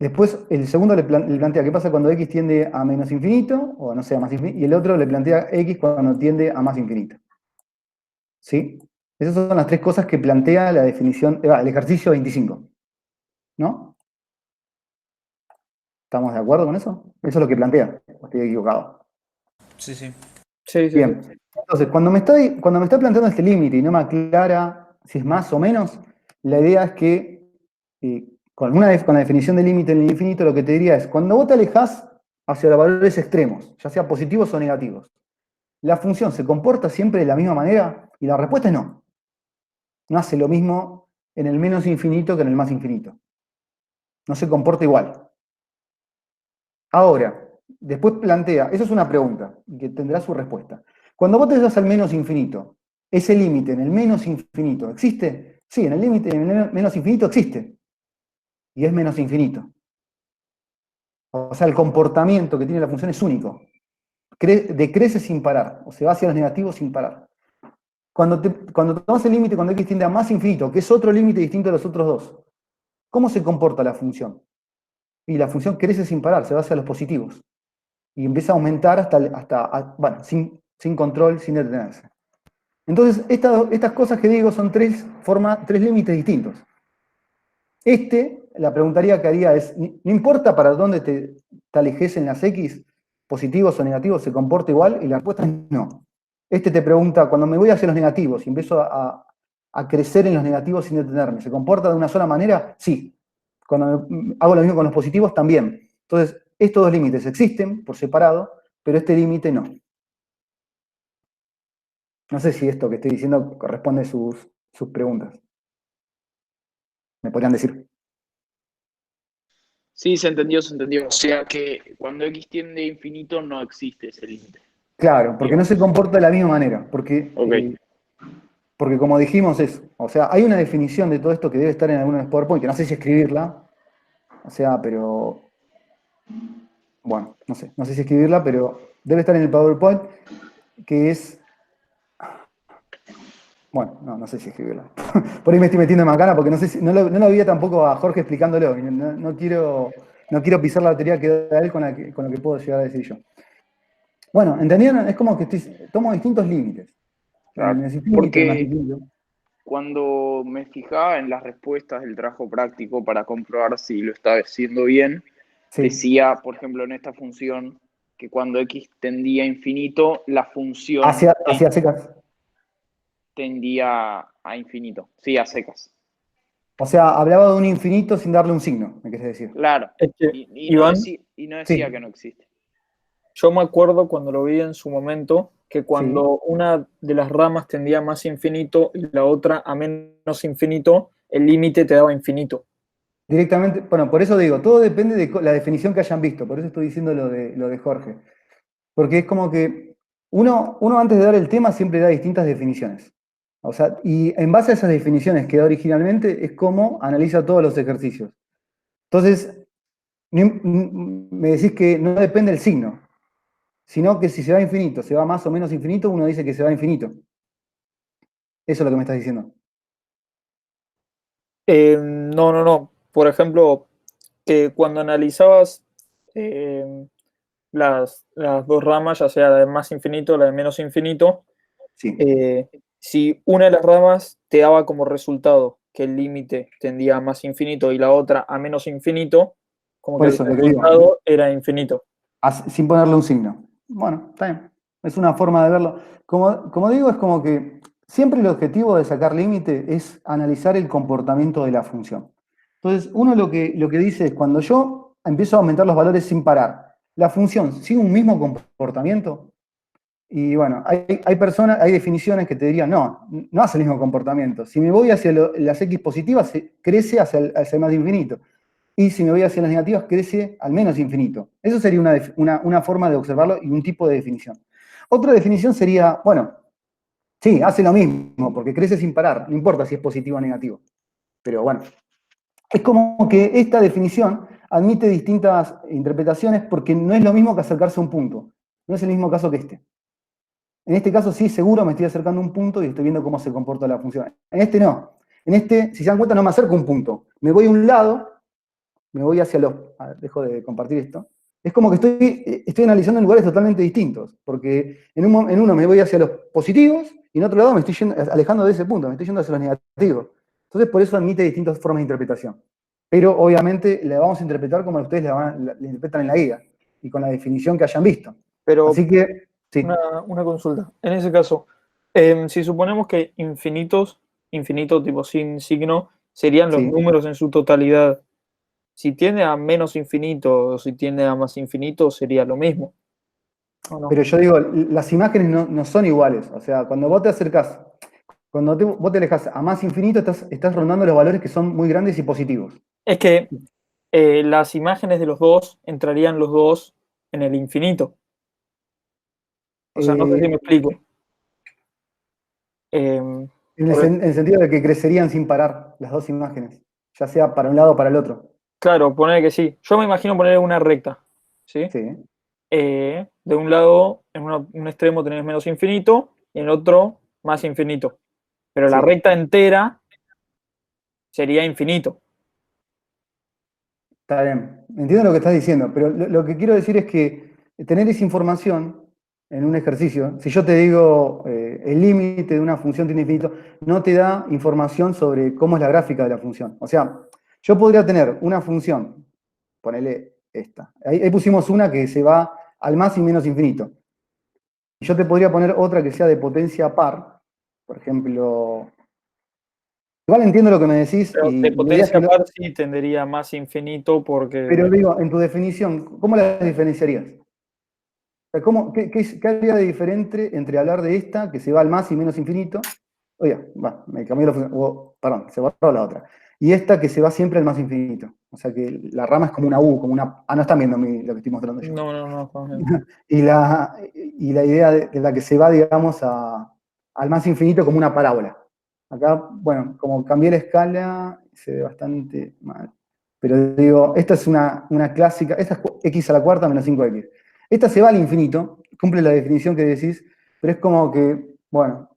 Después, el segundo le plantea qué pasa cuando x tiende a menos infinito, o no sé, a más infinito, y el otro le plantea x cuando tiende a más infinito. ¿Sí? Esas son las tres cosas que plantea la definición, el ejercicio 25. ¿No? ¿Estamos de acuerdo con eso? Eso es lo que plantea, o estoy equivocado. Sí, sí. Sí, sí, Bien. sí. Entonces, cuando me está planteando este límite y no me aclara si es más o menos, la idea es que con la definición de límite en el infinito, lo que te diría es, cuando vos te alejás hacia los valores extremos, ya sea positivos o negativos, ¿la función se comporta siempre de la misma manera? Y la respuesta es no. No hace lo mismo en el menos infinito que en el más infinito. No se comporta igual. Ahora, después plantea, eso es una pregunta, que tendrá su respuesta. Cuando vos te vas al menos infinito, ¿ese límite en el menos infinito existe? Sí, en el límite en el menos infinito existe. Y es menos infinito. O sea, el comportamiento que tiene la función es único. Decrece sin parar, o se va hacia los negativos sin parar. Cuando tomas el límite cuando x tiende a más infinito, que es otro límite distinto de los otros dos, ¿cómo se comporta la función? Y la función crece sin parar, se va hacia los positivos. Y empieza a aumentar hasta sin control, sin detenerse. Entonces, estas cosas que digo son tres límites distintos. La preguntaría que haría es, no importa para dónde te alejes en las X, positivos o negativos, ¿se comporta igual? Y la respuesta es no. Te pregunta, cuando me voy hacia los negativos y empiezo a crecer en los negativos sin detenerme, ¿se comporta de una sola manera? Sí. Cuando hago lo mismo con los positivos, también. Entonces, estos dos límites existen por separado, pero este límite no. No sé si esto que estoy diciendo corresponde a sus preguntas. ¿Me podrían decir? Sí, se entendió, se entendió. O sea que cuando x tiende a infinito no existe ese límite. Claro, porque no se comporta de la misma manera. Porque, Ok. porque como dijimos, o sea, hay una definición de todo esto que debe estar en alguno de los PowerPoint, que no sé si escribirla. O sea, pero. Bueno, no sé si escribirla, pero debe estar en el PowerPoint, que es. Bueno, no sé si escribirla. Por ahí me estoy metiendo en macana porque no sé si, no lo había tampoco a Jorge explicándolo. No quiero pisar la teoría que da él con lo que puedo llegar a decir yo. Bueno, ¿entendieron? Es como que tomo distintos límites. Claro. Porque cuando me fijaba en las respuestas del trabajo práctico para comprobar si lo estaba haciendo bien, sí. Decía, por ejemplo, en esta función, que cuando x tendía a infinito, la función Hacia secas. tendía a infinito. Sí, a secas. O sea, hablaba de un infinito sin darle un signo, me querés decir. Claro. Es que, Y no decía sí. que no existe. Yo me acuerdo cuando lo vi en su momento, que cuando Sí. una de las ramas tendía a más infinito y la otra a menos infinito, el límite te daba infinito. Directamente, bueno, por eso digo, todo depende de la definición que hayan visto, por eso estoy diciendo lo de Jorge. Porque es como que uno antes de dar el tema siempre da distintas definiciones. O sea, y en base a esas definiciones que da originalmente es como analiza todos los ejercicios. Entonces, me decís que no depende del signo, sino que si se va a infinito, se va más o menos infinito, uno dice que se va a infinito. Eso es lo que me estás diciendo. No. Por ejemplo, que cuando analizabas las dos ramas, ya sea la de más infinito o la de menos infinito, Sí. si una de las ramas te daba como resultado que el límite tendía a más infinito y la otra a menos infinito, como Por que eso, el lo que digo. resultado era infinito. Sin ponerle un signo. Bueno, está bien. Es una forma de verlo. Como digo, es como que siempre el objetivo de sacar límite es analizar el comportamiento de la función. Entonces, uno lo que dice es, cuando yo empiezo a aumentar los valores sin parar, la función sigue un mismo comportamiento. Y bueno, hay definiciones que te dirían, no hace el mismo comportamiento. Si me voy hacia las X positivas, crece hacia el más infinito. Y si me voy hacia las negativas, crece al menos infinito. Eso sería una forma de observarlo y un tipo de definición. Otra definición sería, bueno, sí, hace lo mismo, porque crece sin parar, no importa si es positivo o negativo. Pero bueno, es como que esta definición admite distintas interpretaciones porque no es lo mismo que acercarse a un punto. No es el mismo caso que este. En este caso sí, seguro me estoy acercando a un punto y estoy viendo cómo se comporta la función. En este no. En este, si se dan cuenta, no me acerco a un punto. Me voy a un lado, me voy hacia los... dejo de compartir esto. Es como que estoy analizando en lugares totalmente distintos, porque en uno me voy hacia los positivos y en otro lado me estoy alejando de ese punto, me estoy yendo hacia los negativos. Entonces por eso admite distintas formas de interpretación. Pero obviamente la vamos a interpretar como ustedes la interpretan en la guía y con la definición que hayan visto. Pero Así que... Sí, Una consulta. En ese caso, si suponemos que infinito tipo sin signo, serían los sí. números en su totalidad. Si tiende a menos infinito o si tiende a más infinito, sería lo mismo. ¿O no? Pero yo digo, las imágenes no son iguales. O sea, cuando vos te acercás, vos te alejas a más infinito, estás rondando los valores que son muy grandes y positivos. Es que las imágenes de los dos entrarían los dos en el infinito. O sea, no sé si me Eh, explico. Em, en el sentido de que crecerían sin parar las dos imágenes, ya sea para un lado o para el otro. claro, poner que sí. Yo me imagino poner una recta. ¿Sí? Sí, De un lado, en un extremo tenés menos infinito y en el otro más infinito. Pero la sí. recta entera sería infinito. Está bien. Entiendo lo que estás diciendo, pero lo que quiero decir es que tener esa información en un ejercicio, si yo te digo el límite de una función tiene infinito, no te da información sobre cómo es la gráfica de la función. O sea, yo podría tener una función, ponele esta. Ahí pusimos una que se va al más y menos infinito. Yo te podría poner otra que sea de potencia par, por ejemplo. Igual entiendo lo que me decís Pero y de mi idea es potencia que par sí tendería más infinito porque... pero digo, en tu definición, ¿cómo la diferenciarías? O sea, qué haría de diferente entre hablar de esta, que se va al más y menos infinito? Oye, va, me cambió perdón, se borró la otra. Y esta que se va siempre al más infinito. O sea que la rama es como una U, como una. Ah, no están viendo lo que estoy mostrando yo. No. Y la idea de la que se va, digamos, al más infinito como una parábola. Acá, bueno, como cambié la escala, se ve bastante mal. Pero digo, esta es una clásica, esta es x a la cuarta menos 5x. Esta se va al infinito, cumple la definición que decís, pero es como que, bueno,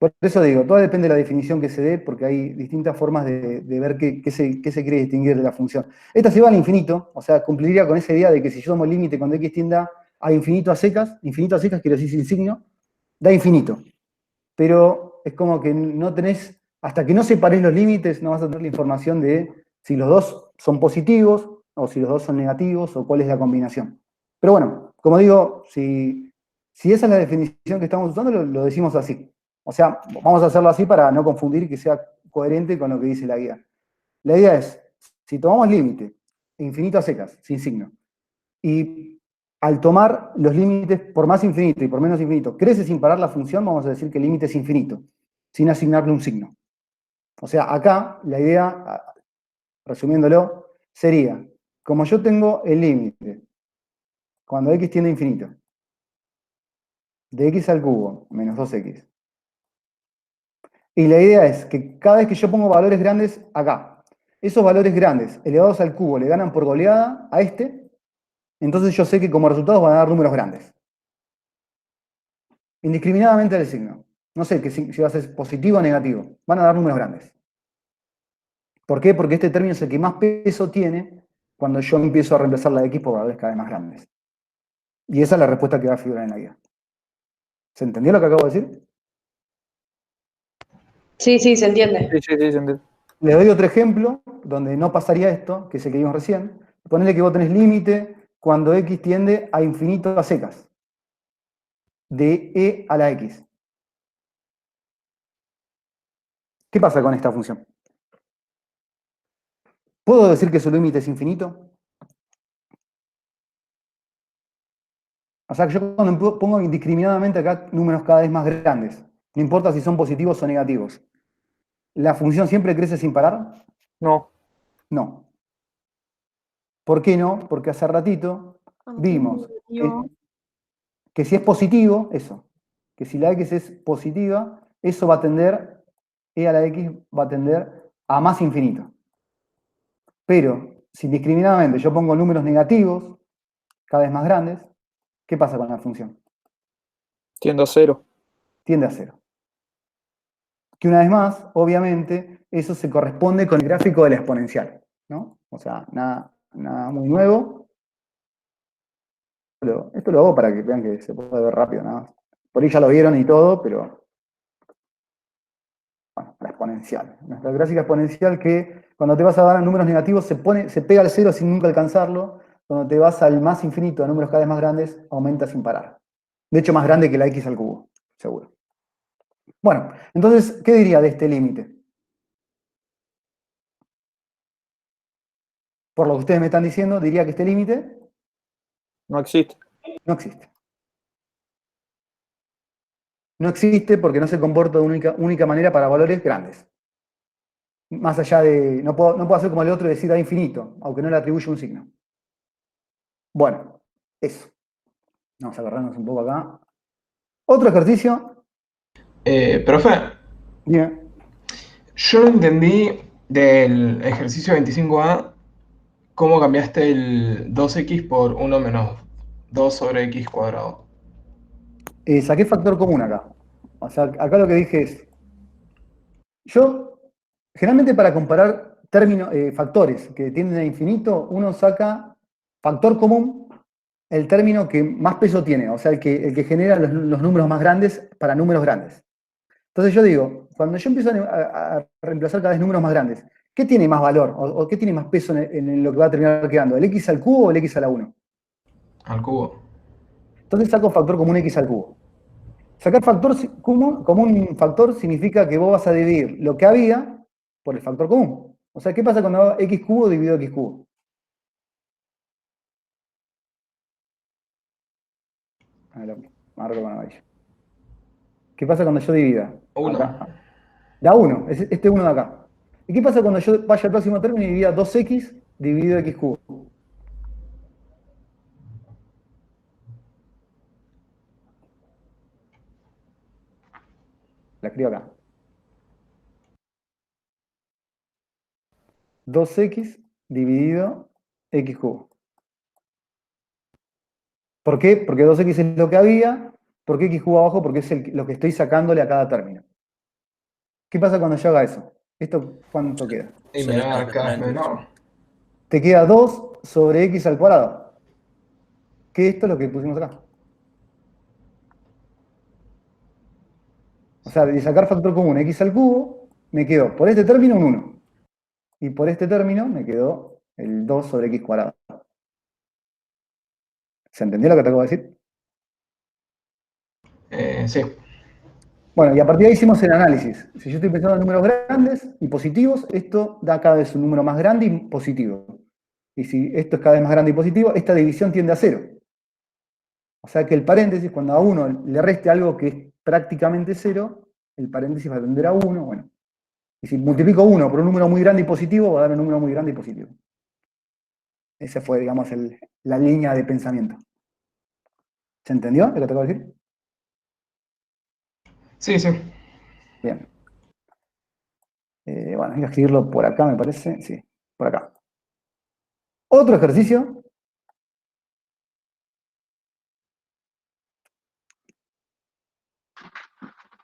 por eso digo, todo depende de la definición que se dé, porque hay distintas formas de ver qué se quiere distinguir de la función. Esta se va al infinito, o sea, cumpliría con esa idea de que si yo tomo el límite cuando x tienda a infinito a secas quiere decir sin signo, da infinito. Pero es como que no tenés, hasta que no separes los límites, no vas a tener la información de si los dos son positivos o si los dos son negativos o cuál es la combinación. Pero bueno, como digo, si esa es la definición que estamos usando, lo decimos así. O sea, vamos a hacerlo así para no confundir y que sea coherente con lo que dice la guía. La idea es, si tomamos límite, infinito a secas, sin signo, y al tomar los límites por más infinito y por menos infinito, crece sin parar la función, vamos a decir que el límite es infinito, sin asignarle un signo. O sea, acá la idea, resumiéndolo, sería, como yo tengo el límite, cuando x tiende a infinito, de x al cubo menos 2x, y la idea es que cada vez que yo pongo valores grandes acá, esos valores grandes elevados al cubo le ganan por goleada a este, entonces yo sé que como resultado van a dar números grandes. Indiscriminadamente del signo. No sé que si va a ser positivo o negativo. Van a dar números grandes. ¿Por qué? Porque este término es el que más peso tiene cuando yo empiezo a reemplazar la x por valores cada vez más grandes. Y esa es la respuesta que va a figurar en la guía. ¿Se entendió lo que acabo de decir? Sí, se entiende. Sí, se entiende. Les doy otro ejemplo donde no pasaría esto, que es el que vimos recién. Ponele que vos tenés límite cuando x tiende a infinito a secas. De e a la x. ¿Qué pasa con esta función? ¿Puedo decir que su límite es infinito? O sea que yo cuando pongo indiscriminadamente acá números cada vez más grandes, no importa si son positivos o negativos, ¿la función siempre crece sin parar? No. No. ¿Por qué no? Porque hace ratito Cuando tiene vimos negativo, que si es positivo, eso, que si la x es positiva, eso va a tender, e a la x va a tender a más infinito. Pero si indiscriminadamente yo pongo números negativos, cada vez más grandes, ¿qué pasa con la función? Tiendo a cero. Tiende a cero. Que una vez más, obviamente, eso se corresponde con el gráfico de la exponencial, ¿no? O sea, nada muy nuevo. Pero esto lo hago para que vean que se puede ver rápido, nada más. Por ahí ya lo vieron y todo, pero bueno, la exponencial. Nuestra gráfica exponencial que cuando te vas a dar a números negativos se pega al cero sin nunca alcanzarlo. Cuando te vas al más infinito, a números cada vez más grandes, aumenta sin parar. De hecho, más grande que la x al cubo, seguro. Bueno, entonces, ¿qué diría de este límite? Por lo que ustedes me están diciendo, diría que este límite No existe. no existe. No existe porque no se comporta de única manera para valores grandes. Más allá de, no puedo hacer como el otro y decir a infinito, aunque no le atribuye un signo. Bueno, eso. Vamos a agarrarnos un poco acá. Otro ejercicio. Profe, Dime. yo no entendí del ejercicio 25A cómo cambiaste el 2x por 1 menos 2 sobre x cuadrado. Saqué factor común acá. O sea, acá lo que dije es, yo, generalmente para comparar factores que tienden a infinito, uno saca factor común, el término que más peso tiene, o sea, el que genera los números más grandes para números grandes. Entonces yo digo, cuando yo empiezo a reemplazar cada vez números más grandes, ¿qué tiene más valor o qué tiene más peso en lo que va a terminar quedando? ¿El x al cubo o el x a la 1? Al cubo. Entonces saco factor común x al cubo. Sacar factor común factor significa que vos vas a dividir lo que había por el factor común. O sea, ¿qué pasa cuando hago x cubo dividido x cubo? A ver, marco con amarillo. ¿Qué pasa cuando yo divida? 1. Acá. Da 1, es este 1 de acá. ¿Y qué pasa cuando yo vaya al próximo término y divida 2x dividido x cubo? La escribo acá. 2x dividido x cubo. ¿Por qué? Porque 2x es lo que había. ¿Por qué x cubo abajo? Porque es lo que estoy sacándole a cada término. ¿Qué pasa cuando yo haga eso? ¿Esto cuánto queda? Y me da cada vez menor. Te queda 2 sobre x al cuadrado. Que esto es lo que pusimos acá. O sea, de sacar factor común x al cubo, me quedó por este término un 1. Y por este término me quedó el 2 sobre x cuadrado. ¿Se entendió lo que te acabo de decir? Sí. Bueno, y a partir de ahí hicimos el análisis. Si yo estoy pensando en números grandes y positivos, esto da cada vez un número más grande y positivo. Y si esto es cada vez más grande y positivo, esta división tiende a 0. O sea que el paréntesis, cuando a uno le reste algo que es prácticamente 0, el paréntesis va a tender a 1. Bueno. Y si multiplico 1 por un número muy grande y positivo, va a dar un número muy grande y positivo. Esa fue, digamos, la línea de pensamiento. ¿Se entendió lo que te acabo de decir? Sí, sí. Bien. Bueno, voy a escribirlo por acá, me parece. Sí, por acá. Otro ejercicio.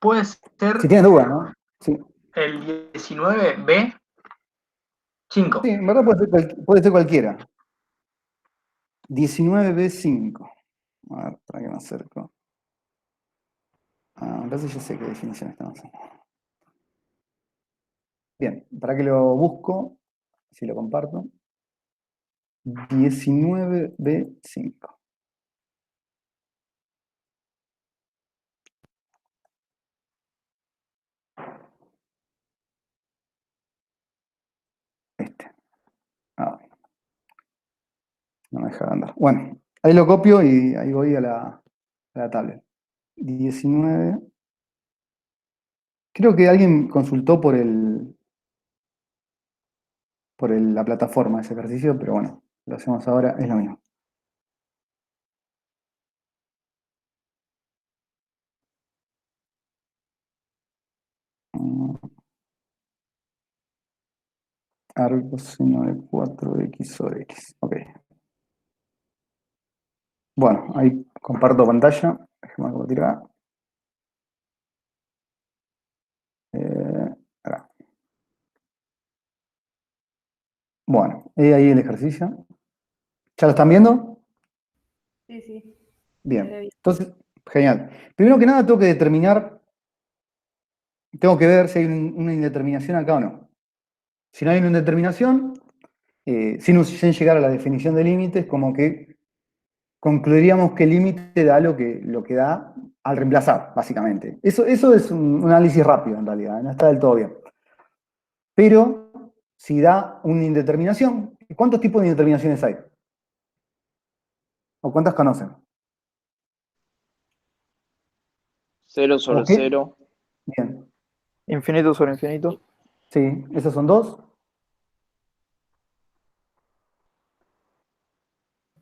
Puede ser Si tienes dudas, ¿no? Sí. el 19B5. Sí, en verdad puede ser cualquiera. 19b5. A ver, para que me acerco. Entonces ya sé qué definición estamos haciendo. Bien, para que lo busco, si lo comparto. 19b5. Este. No me deja andar. Bueno, ahí lo copio y ahí voy a la tablet. 19. Creo que alguien consultó por la plataforma ese ejercicio, pero bueno, lo hacemos ahora, es lo mismo. Arco seno de 4x sobre x. Ok. Bueno, ahí comparto pantalla. Déjame compartir acá. Acá. Bueno, ahí el ejercicio. ¿Ya lo están viendo? Sí, sí. Bien. Entonces, genial. Primero que nada tengo que determinar, tengo que ver si hay una indeterminación acá o no. Si no hay una indeterminación, sin llegar a la definición de límites, como que concluiríamos que el límite da lo que da al reemplazar, básicamente. Eso es un análisis rápido, en realidad, no está del todo bien. Pero si da una indeterminación, ¿cuántos tipos de indeterminaciones hay? ¿O cuántas conocen? 0 sobre ¿O qué? 0. Bien. Infinito sobre infinito. Sí, esos son dos.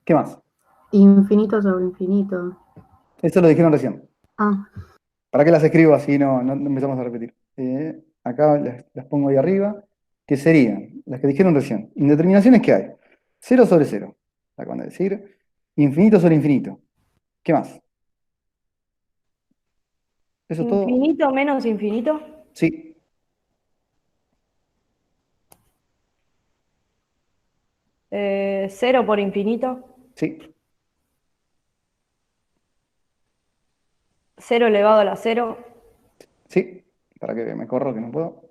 ¿Qué más? Infinito sobre infinito. Eso lo dijeron recién. Ah, ¿Para qué las escribo así no empezamos a repetir? Acá las pongo ahí arriba, que serían las que dijeron recién. Indeterminaciones que hay. 0 sobre 0. La acaban de decir. Infinito sobre infinito. ¿Qué más? ¿Eso es todo? infinito menos infinito. Sí. Cero por infinito. Sí. 0 elevado a la 0. Sí. Para que me corro que no puedo.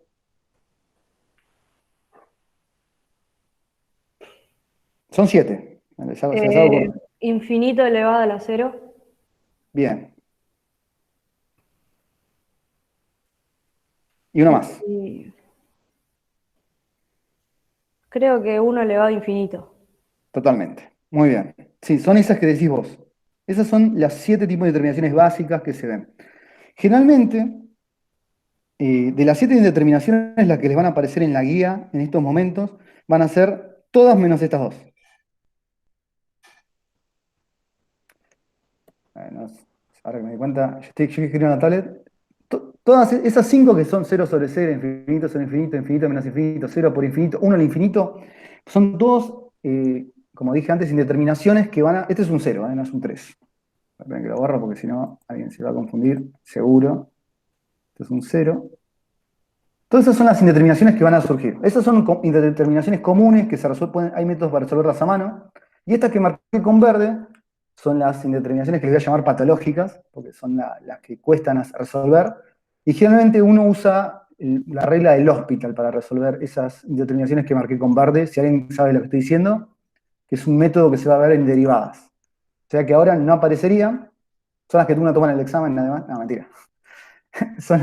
Son 7. Se les hago corto. Infinito elevado a la 0. Bien. Y una más. Y creo que 1 elevado a infinito. Totalmente. Muy bien. Sí, son esas que decís vos. Esas son las 7 tipos de determinaciones básicas que se ven. Generalmente, de las 7 indeterminaciones, las que les van a aparecer en la guía en estos momentos, van a ser todas menos estas dos. Bueno, ahora que me di cuenta, yo escribiendo en la tablet. Todas esas 5 que son 0 sobre 0, infinito sobre infinito, infinito menos infinito, 0 por infinito, 1 al infinito, son todos, como dije antes, indeterminaciones que van a... Este es un 0, no es un 3. Esperen que lo borro porque si no alguien se va a confundir, seguro. Este es un 0. Todas esas son las indeterminaciones que van a surgir. Esas son indeterminaciones comunes que se resuelven, hay métodos para resolverlas a mano. Y estas que marqué con verde son las indeterminaciones que les voy a llamar patológicas, porque son las que cuestan resolver. Y generalmente uno usa la regla del hospital para resolver esas indeterminaciones que marqué con verde, si alguien sabe lo que estoy diciendo, que es un método que se va a ver en derivadas. O sea que ahora no aparecerían, son las que uno toma en el examen, nada más. No, mentira. Son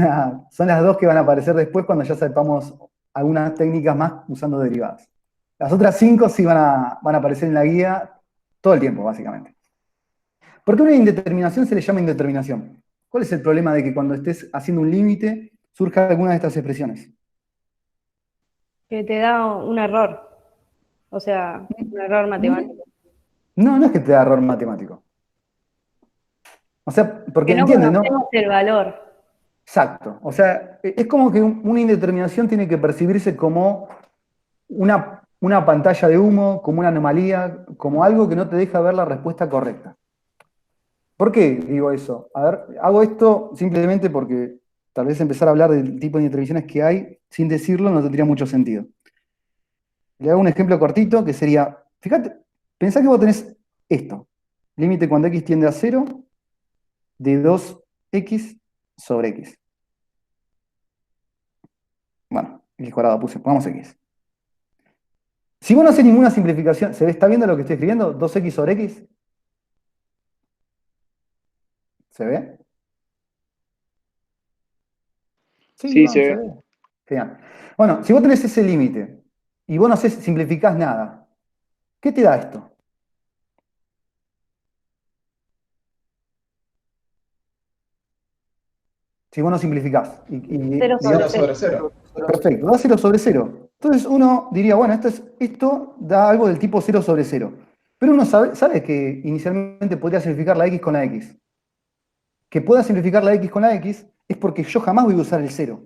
las dos que van a aparecer después cuando ya sepamos algunas técnicas más usando derivadas. Las otras 5 sí van a aparecer en la guía todo el tiempo, básicamente. ¿Por qué una indeterminación se le llama indeterminación? ¿Cuál es el problema de que cuando estés haciendo un límite surja alguna de estas expresiones? Que te da un error. O sea, un error matemático. No es que te da error matemático. O sea, porque Que no entienden, ¿no? conocemos el valor. Exacto. O sea, es como que una indeterminación tiene que percibirse como una pantalla de humo, como una anomalía, como algo que no te deja ver la respuesta correcta. ¿Por qué digo eso? A ver, hago esto simplemente porque tal vez empezar a hablar del tipo de indeterminaciones que hay sin decirlo no tendría mucho sentido. Le hago un ejemplo cortito que sería, fíjate, pensá que vos tenés esto, límite cuando x tiende a 0 de 2x sobre x. Bueno, x cuadrado puse, pongamos x. Si vos no haces ninguna simplificación, ¿se ve? ¿Está viendo lo que estoy escribiendo? 2x sobre x. ¿Se ve? Sí, No, se se ve. ve. Genial. Bueno, si vos tenés ese límite y vos no simplificás nada, ¿qué te da esto? Si vos no simplificás. Cero sobre 0 sobre 0. Perfecto, da 0 sobre 0. Entonces uno diría, bueno, esto da algo del tipo 0 sobre 0. Pero uno sabe que inicialmente podría simplificar la x con la x. Que pueda simplificar la x con la x es porque yo jamás voy a usar el 0.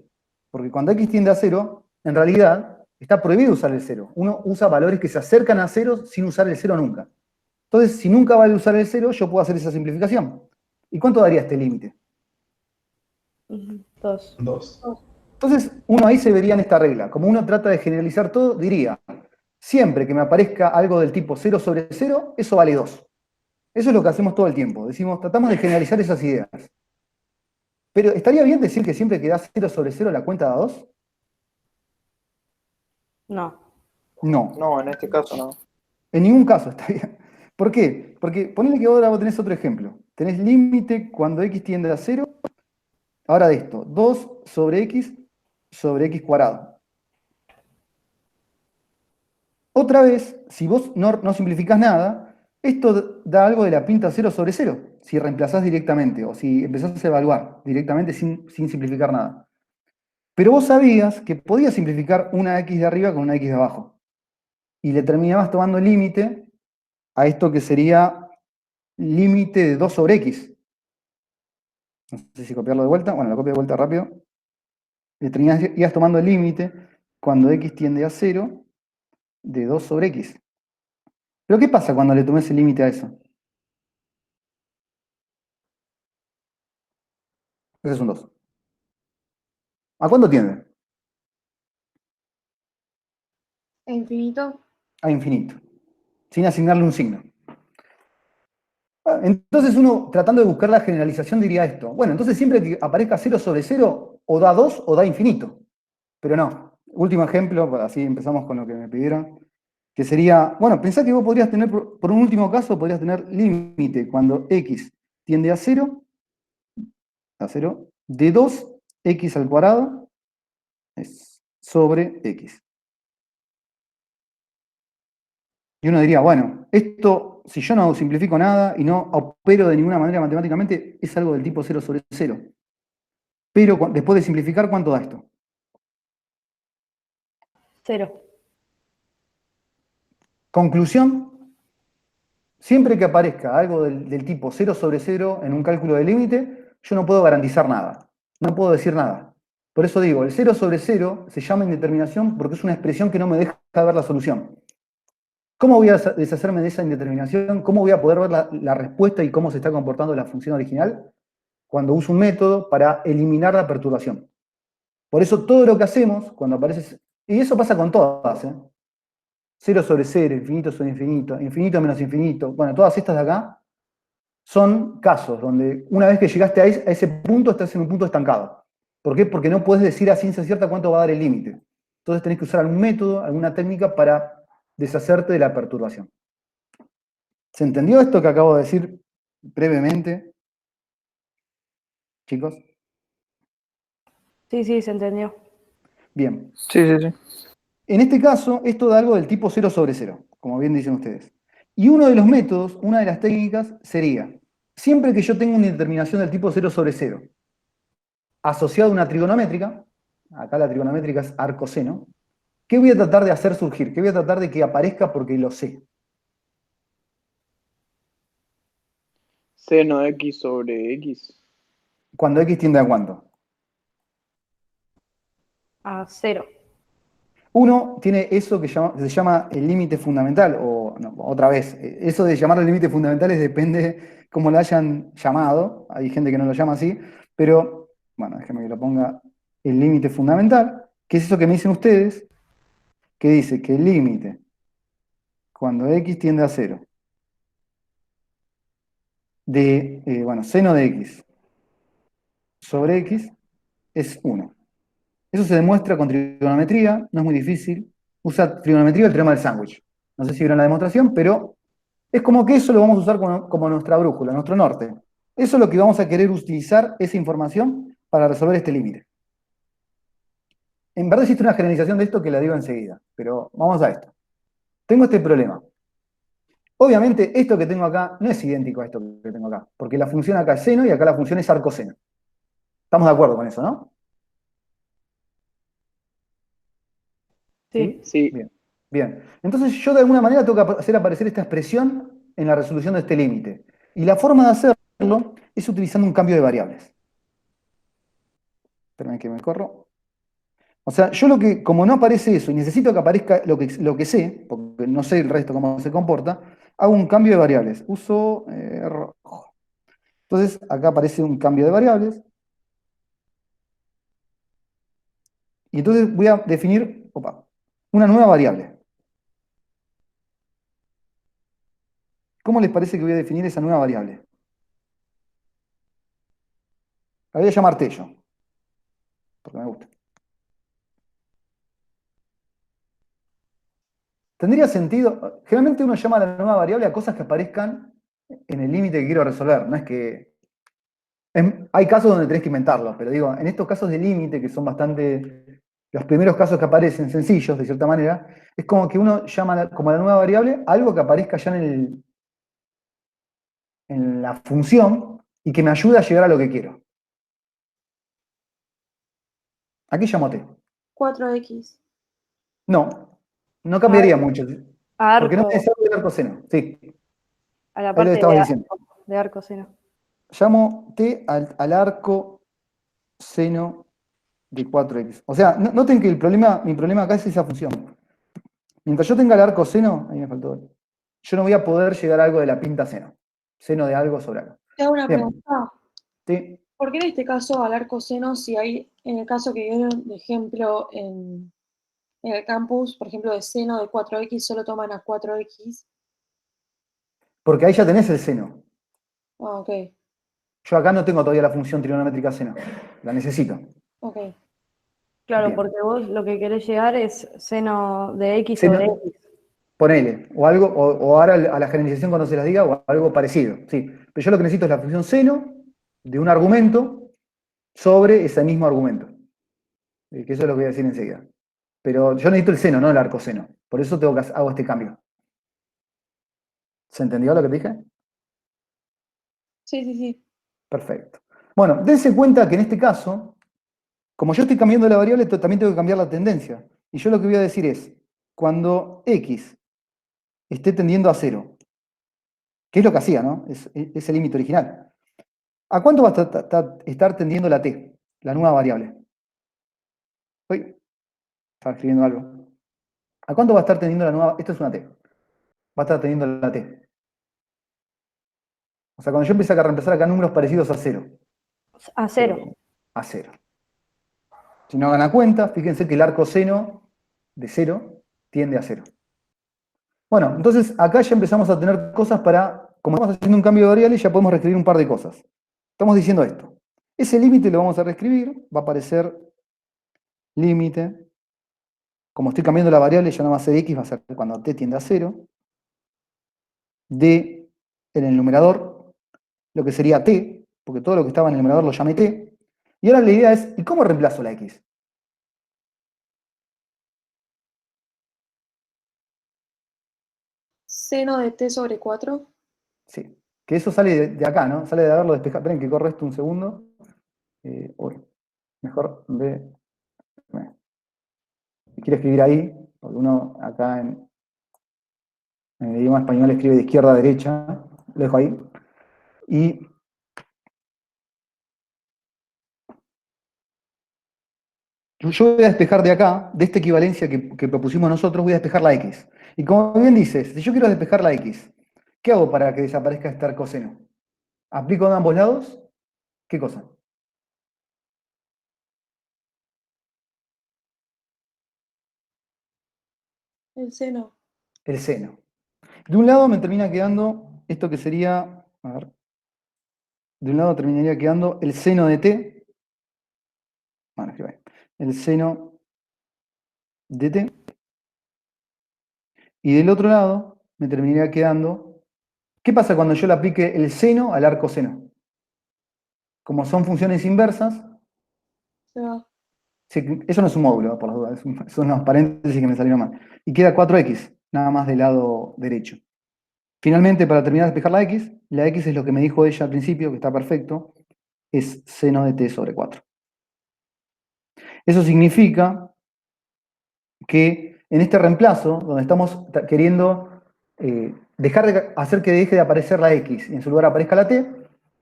Porque cuando x tiende a 0, en realidad está prohibido usar el 0. Uno usa valores que se acercan a 0 sin usar el 0 nunca. Entonces, si nunca vale usar el 0, yo puedo hacer esa simplificación. ¿Y cuánto daría este límite? 2. 2. Entonces, uno ahí se vería en esta regla. Como uno trata de generalizar todo, diría, siempre que me aparezca algo del tipo 0 sobre 0, eso vale 2. Eso es lo que hacemos todo el tiempo. Decimos, tratamos de generalizar esas ideas. Pero, ¿estaría bien decir que siempre que da 0 sobre 0 la cuenta da 2? No. No. No, en este caso no. En ningún caso está bien. ¿Por qué? Porque ponele que ahora vos tenés otro ejemplo. Tenés límite cuando x tiende a 0. Ahora de esto, 2 sobre x cuadrado. Otra vez, si vos no simplificás nada, esto da algo de la pinta 0 sobre 0, si reemplazás directamente o si empezás a evaluar directamente sin simplificar nada. Pero vos sabías que podías simplificar una x de arriba con una x de abajo. Y le terminabas tomando límite a esto que sería límite de 2 sobre x. No sé si copiarlo de vuelta. Bueno, lo copio de vuelta rápido. Ibas tomando el límite cuando x tiende a 0 de 2 sobre x. ¿Pero qué pasa cuando le tomes el límite a eso? Ese es un 2. ¿A cuánto tiende? Infinito. A infinito. Sin asignarle un signo. Entonces uno, tratando de buscar la generalización, diría esto. Bueno, entonces siempre que aparezca 0 sobre 0, o da 2 o da infinito. Pero no. Último ejemplo, así empezamos con lo que me pidieron, que sería, bueno, pensá que vos podrías tener, por un último caso, podrías tener límite cuando x tiende a 0, de 2x al cuadrado sobre x. Y uno diría, bueno, esto, si yo no simplifico nada y no opero de ninguna manera matemáticamente, es algo del tipo 0 sobre 0. Pero después de simplificar, ¿cuánto da esto? 0. Conclusión, siempre que aparezca algo del tipo 0 sobre 0 en un cálculo de límite, yo no puedo garantizar nada, no puedo decir nada. Por eso digo, el 0 sobre 0 se llama indeterminación porque es una expresión que no me deja ver la solución. ¿Cómo voy a deshacerme de esa indeterminación? ¿Cómo voy a poder ver la respuesta y cómo se está comportando la función original? Cuando uso un método para eliminar la perturbación. Por eso todo lo que hacemos, cuando aparece... Y eso pasa con todas, ¿eh? 0 sobre 0, infinito sobre infinito, infinito menos infinito. Bueno, todas estas de acá son casos donde una vez que llegaste a ese punto, estás en un punto estancado. ¿Por qué? Porque no puedes decir a ciencia cierta cuánto va a dar el límite. Entonces tenés que usar algún método, alguna técnica para deshacerte de la perturbación. ¿Se entendió esto que acabo de decir brevemente, chicos? Sí, se entendió. Bien. Sí, sí, sí. En este caso, esto da algo del tipo 0 sobre 0, como bien dicen ustedes. Y uno de los métodos, una de las técnicas, sería, siempre que yo tenga una determinación del tipo 0 sobre 0, asociada a una trigonométrica, acá la trigonométrica es arcoseno, ¿qué voy a tratar de hacer surgir? ¿Qué voy a tratar de que aparezca porque lo sé? Seno x sobre x. Cuando x tiende a cuánto. A 0. Uno tiene eso que se llama el límite fundamental, o no, otra vez, eso de llamarlo límites fundamentales depende cómo lo hayan llamado, hay gente que no lo llama así, pero, bueno, déjeme que lo ponga, el límite fundamental, que es eso que me dicen ustedes, que dice que el límite, cuando x tiende a 0, de, bueno, seno de x sobre x es 1. Eso se demuestra con trigonometría, no es muy difícil. Usa trigonometría el teorema del sándwich. No sé si vieron la demostración, pero es como que eso lo vamos a usar como nuestra brújula, nuestro norte. Eso es lo que vamos a querer utilizar, esa información, para resolver este límite. En verdad existe una generalización de esto que la digo enseguida, pero vamos a esto. Tengo este problema. Obviamente, esto que tengo acá no es idéntico a esto que tengo acá, porque la función acá es seno y acá la función es arcoseno. ¿Estamos de acuerdo con eso, no? Sí. Sí. Bien. Bien. Entonces yo de alguna manera tengo que hacer aparecer esta expresión en la resolución de este límite. Y la forma de hacerlo es utilizando un cambio de variables. Espérame que me corro. O sea, yo como no aparece eso y necesito que aparezca lo que sé, porque no sé el resto cómo se comporta, hago un cambio de variables. Uso rojo. Entonces acá aparece un cambio de variables. Y entonces voy a definir una nueva variable. ¿Cómo les parece que voy a definir esa nueva variable? La voy a llamar Tello, porque me gusta. Tendría sentido. Generalmente uno llama a la nueva variable a cosas que aparezcan en el límite que quiero resolver. No es que. Hay casos donde tenés que inventarlo, pero digo, en estos casos de límite, que son bastante. Los primeros casos que aparecen sencillos, de cierta manera, es como que uno llama como a la nueva variable algo que aparezca ya en la función y que me ayude a llegar a lo que quiero. Aquí llamo T. 4x. No cambiaría mucho. Porque no Arco, me desarrolla el arco seno. Sí, a la ahí lo parte estabas diciendo. de arco seno. Llamo T al arco seno de 4x. O sea, noten que mi problema acá es esa función. Mientras yo tenga el arco seno, ahí me faltó, yo no voy a poder llegar a algo de la pinta seno. Seno de algo sobre algo. Te hago una Bien. pregunta. Sí. ¿Por qué en este caso al arco seno, si hay, en el caso que dieron de ejemplo en el campus, por ejemplo, de seno de 4x, solo toman a 4x? Porque ahí ya tenés el seno. Ah, ok, Yo acá no tengo todavía la función trigonométrica seno. La necesito. ok. Claro, Bien. porque vos lo que querés llegar es seno de x Seno- sobre x. Ponele, o algo, o ahora a la generalización cuando se las diga, o algo parecido. Sí. Pero yo lo que necesito es la función seno de un argumento sobre ese mismo argumento. Que eso es lo que voy a decir enseguida. Pero yo necesito el seno, no el arco seno. Por eso hago este cambio. ¿Se entendió lo que te dije? Sí, sí, sí. Perfecto. Bueno, dense cuenta que en este caso, como yo estoy cambiando la variable, también tengo que cambiar la tendencia. Y yo lo que voy a decir es, cuando x esté tendiendo a 0, que es lo que hacía, ¿no? Es el límite original. ¿A cuánto va a estar tendiendo la t, la nueva variable? Uy, estaba escribiendo algo. ¿A cuánto va a estar tendiendo la nueva? Esto es una t. Va a estar teniendo la t. O sea, cuando yo empiezo a reemplazar acá números parecidos a 0. A 0. A 0. Si no hagan la cuenta, fíjense que el arco seno de 0 tiende a 0. Bueno, entonces acá ya empezamos a tener cosas como estamos haciendo un cambio de variable, ya podemos reescribir un par de cosas. Estamos diciendo esto. Ese límite lo vamos a reescribir, va a aparecer límite. Como estoy cambiando la variable, ya no va a ser x, va a ser cuando t tiende a 0. D en el numerador, lo que sería t, porque todo lo que estaba en el numerador lo llamé t. Y ahora la idea es, ¿y cómo reemplazo la x? Seno de t sobre 4. Sí. Que eso sale de acá, ¿no? Sale de haberlo despejado. Esperen que corro esto un segundo. Mejor quiero escribir ahí, porque uno acá en el idioma español escribe de izquierda a derecha. Lo dejo ahí. Y yo voy a despejar de acá, de esta equivalencia que propusimos nosotros, voy a despejar la x. Y como bien dices, si yo quiero despejar la x, ¿qué hago para que desaparezca este arco seno? ¿Aplico de ambos lados? ¿Qué cosa? El seno. El seno. De un lado me termina quedando esto que sería, a ver, de un lado terminaría quedando el seno de t. Bueno, escribo ahí. El seno de t. Y del otro lado me terminaría quedando, ¿qué pasa cuando yo le aplique el seno al arco seno? Como son funciones inversas, Se va. eso no es un módulo, por las dudas, son unos paréntesis que me salieron mal. Y queda 4x, nada más del lado derecho. Finalmente, para terminar de despejar la x es lo que me dijo ella al principio, que está perfecto, es seno de t sobre 4. Eso significa que en este reemplazo, donde estamos queriendo dejar de hacer que deje de aparecer la x y en su lugar aparezca la t,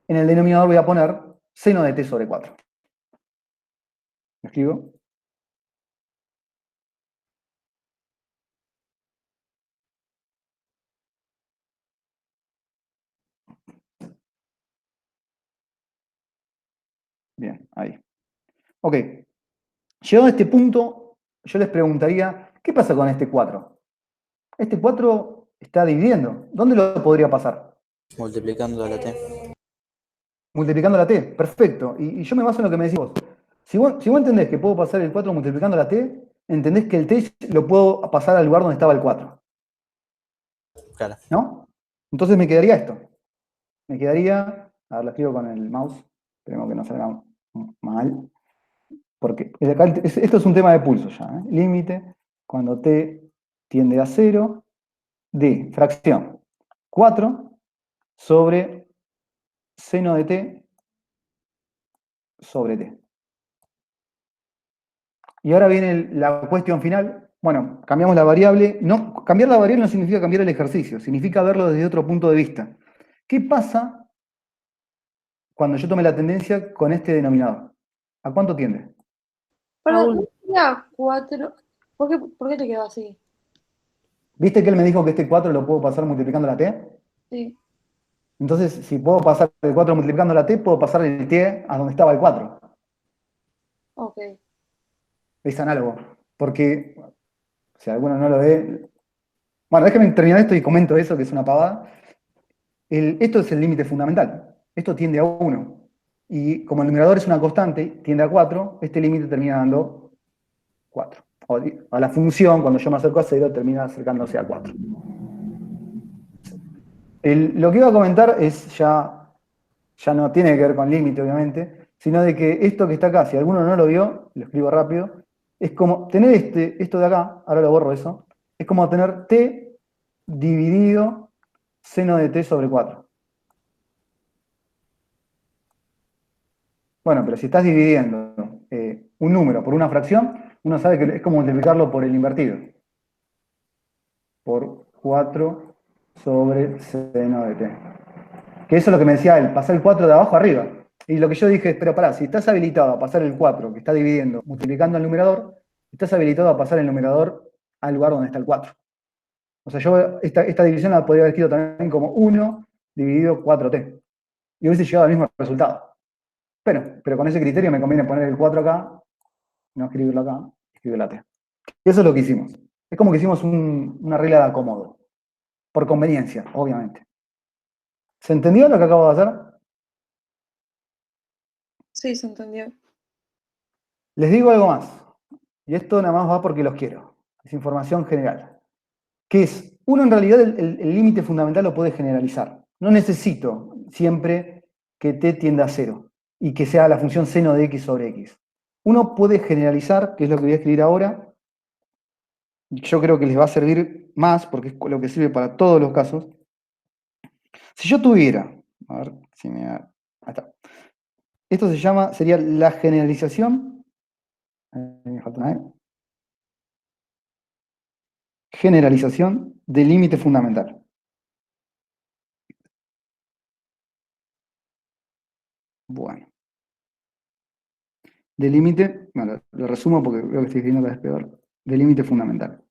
en el denominador voy a poner seno de t sobre 4. ¿Me escribo? Bien, ahí. Ok. Llegado a este punto, yo les preguntaría, ¿qué pasa con este 4? Este 4 está dividiendo. ¿Dónde lo podría pasar? Multiplicando a la t. Multiplicando la t. Perfecto. Y yo me baso en lo que me decís vos. Si vos entendés que puedo pasar el 4 multiplicando la t, entendés que el t lo puedo pasar al lugar donde estaba el 4. Claro. ¿no? Entonces me quedaría esto. Me quedaría, a ver, lo escribo con el mouse, esperemos que no salga mal, porque esto es un tema de pulso ya, ¿eh? Límite, cuando t tiende a 0, de fracción 4 sobre seno de t sobre t. Y ahora viene la cuestión final. Bueno, cambiamos la variable. No, cambiar la variable no significa cambiar el ejercicio, significa verlo desde otro punto de vista. ¿Qué pasa cuando yo tome la tendencia con este denominador? ¿A cuánto tiende? Pero uno. no tenía 4. ¿Por qué te quedó así? ¿Viste que él me dijo que este 4 lo puedo pasar multiplicando la t? Sí. Entonces, si puedo pasar el 4 multiplicando la t, puedo pasar el t a donde estaba el 4. Ok. Es análogo. Porque, si alguno no lo ve... Bueno, déjame terminar esto y comento eso, que es una pavada. Esto es el límite fundamental. Esto tiende a 1. Y como el numerador es una constante, tiende a 4, este límite termina dando 4. A la función, cuando yo me acerco a 0, termina acercándose a 4. Lo que iba a comentar es ya no tiene que ver con límite, obviamente, sino de que esto que está acá, si alguno no lo vio, lo escribo rápido, es como tener esto de acá, ahora lo borro eso, es como tener t dividido seno de t sobre 4. Bueno, pero si estás dividiendo un número por una fracción, uno sabe que es como multiplicarlo por el invertido. Por 4 sobre seno de t. Que eso es lo que me decía él, pasar el 4 de abajo arriba. Y lo que yo dije, pero pará, si estás habilitado a pasar el 4 que está dividiendo, multiplicando el numerador, estás habilitado a pasar el numerador al lugar donde está el 4. O sea, yo esta división la podría haber escrito también como 1 dividido 4t. Y hubiese llegado al mismo resultado. Pero con ese criterio me conviene poner el 4 acá, no escribirlo acá, escribir la t. Y eso es lo que hicimos. Es como que hicimos una regla de acomodo. Por conveniencia, obviamente. ¿Se entendió lo que acabo de hacer? Sí, se entendió. Les digo algo más. Y esto nada más va porque los quiero. Es información general. Que es, uno en realidad el límite fundamental lo puede generalizar. No necesito siempre que t tienda a 0 y que sea la función seno de x sobre x. Uno puede generalizar, que es lo que voy a escribir ahora. Yo creo que les va a servir más porque es lo que sirve para todos los casos. Si yo tuviera, a ver si me da, ahí está. Esto sería la generalización. Me falta una E. Generalización del límite fundamental. Bueno. Del límite, bueno, lo resumo porque veo que estoy escribiendo cada vez peor. Del límite fundamental.